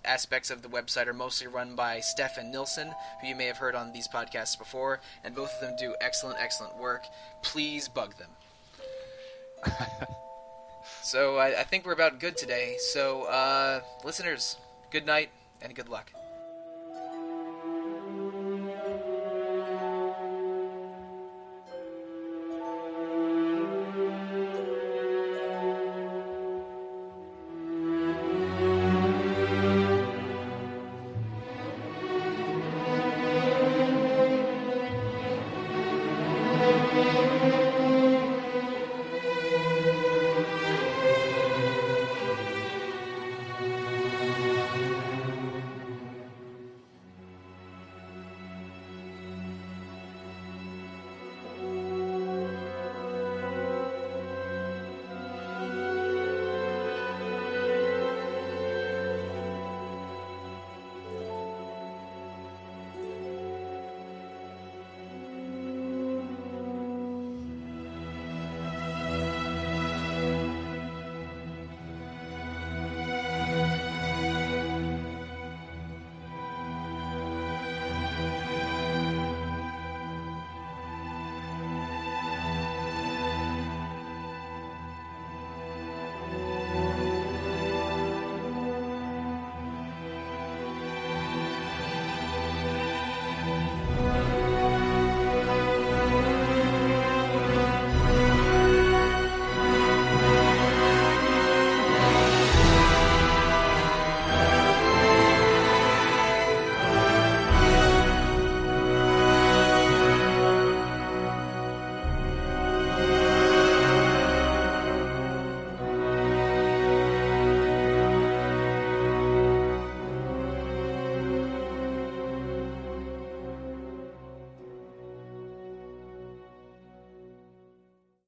aspects of the website are mostly run by Stefan Nilsson, who you may have heard on these podcasts before, and both of them do excellent, excellent work. Please bug them. So I think we're about good today. So listeners, good night and good luck.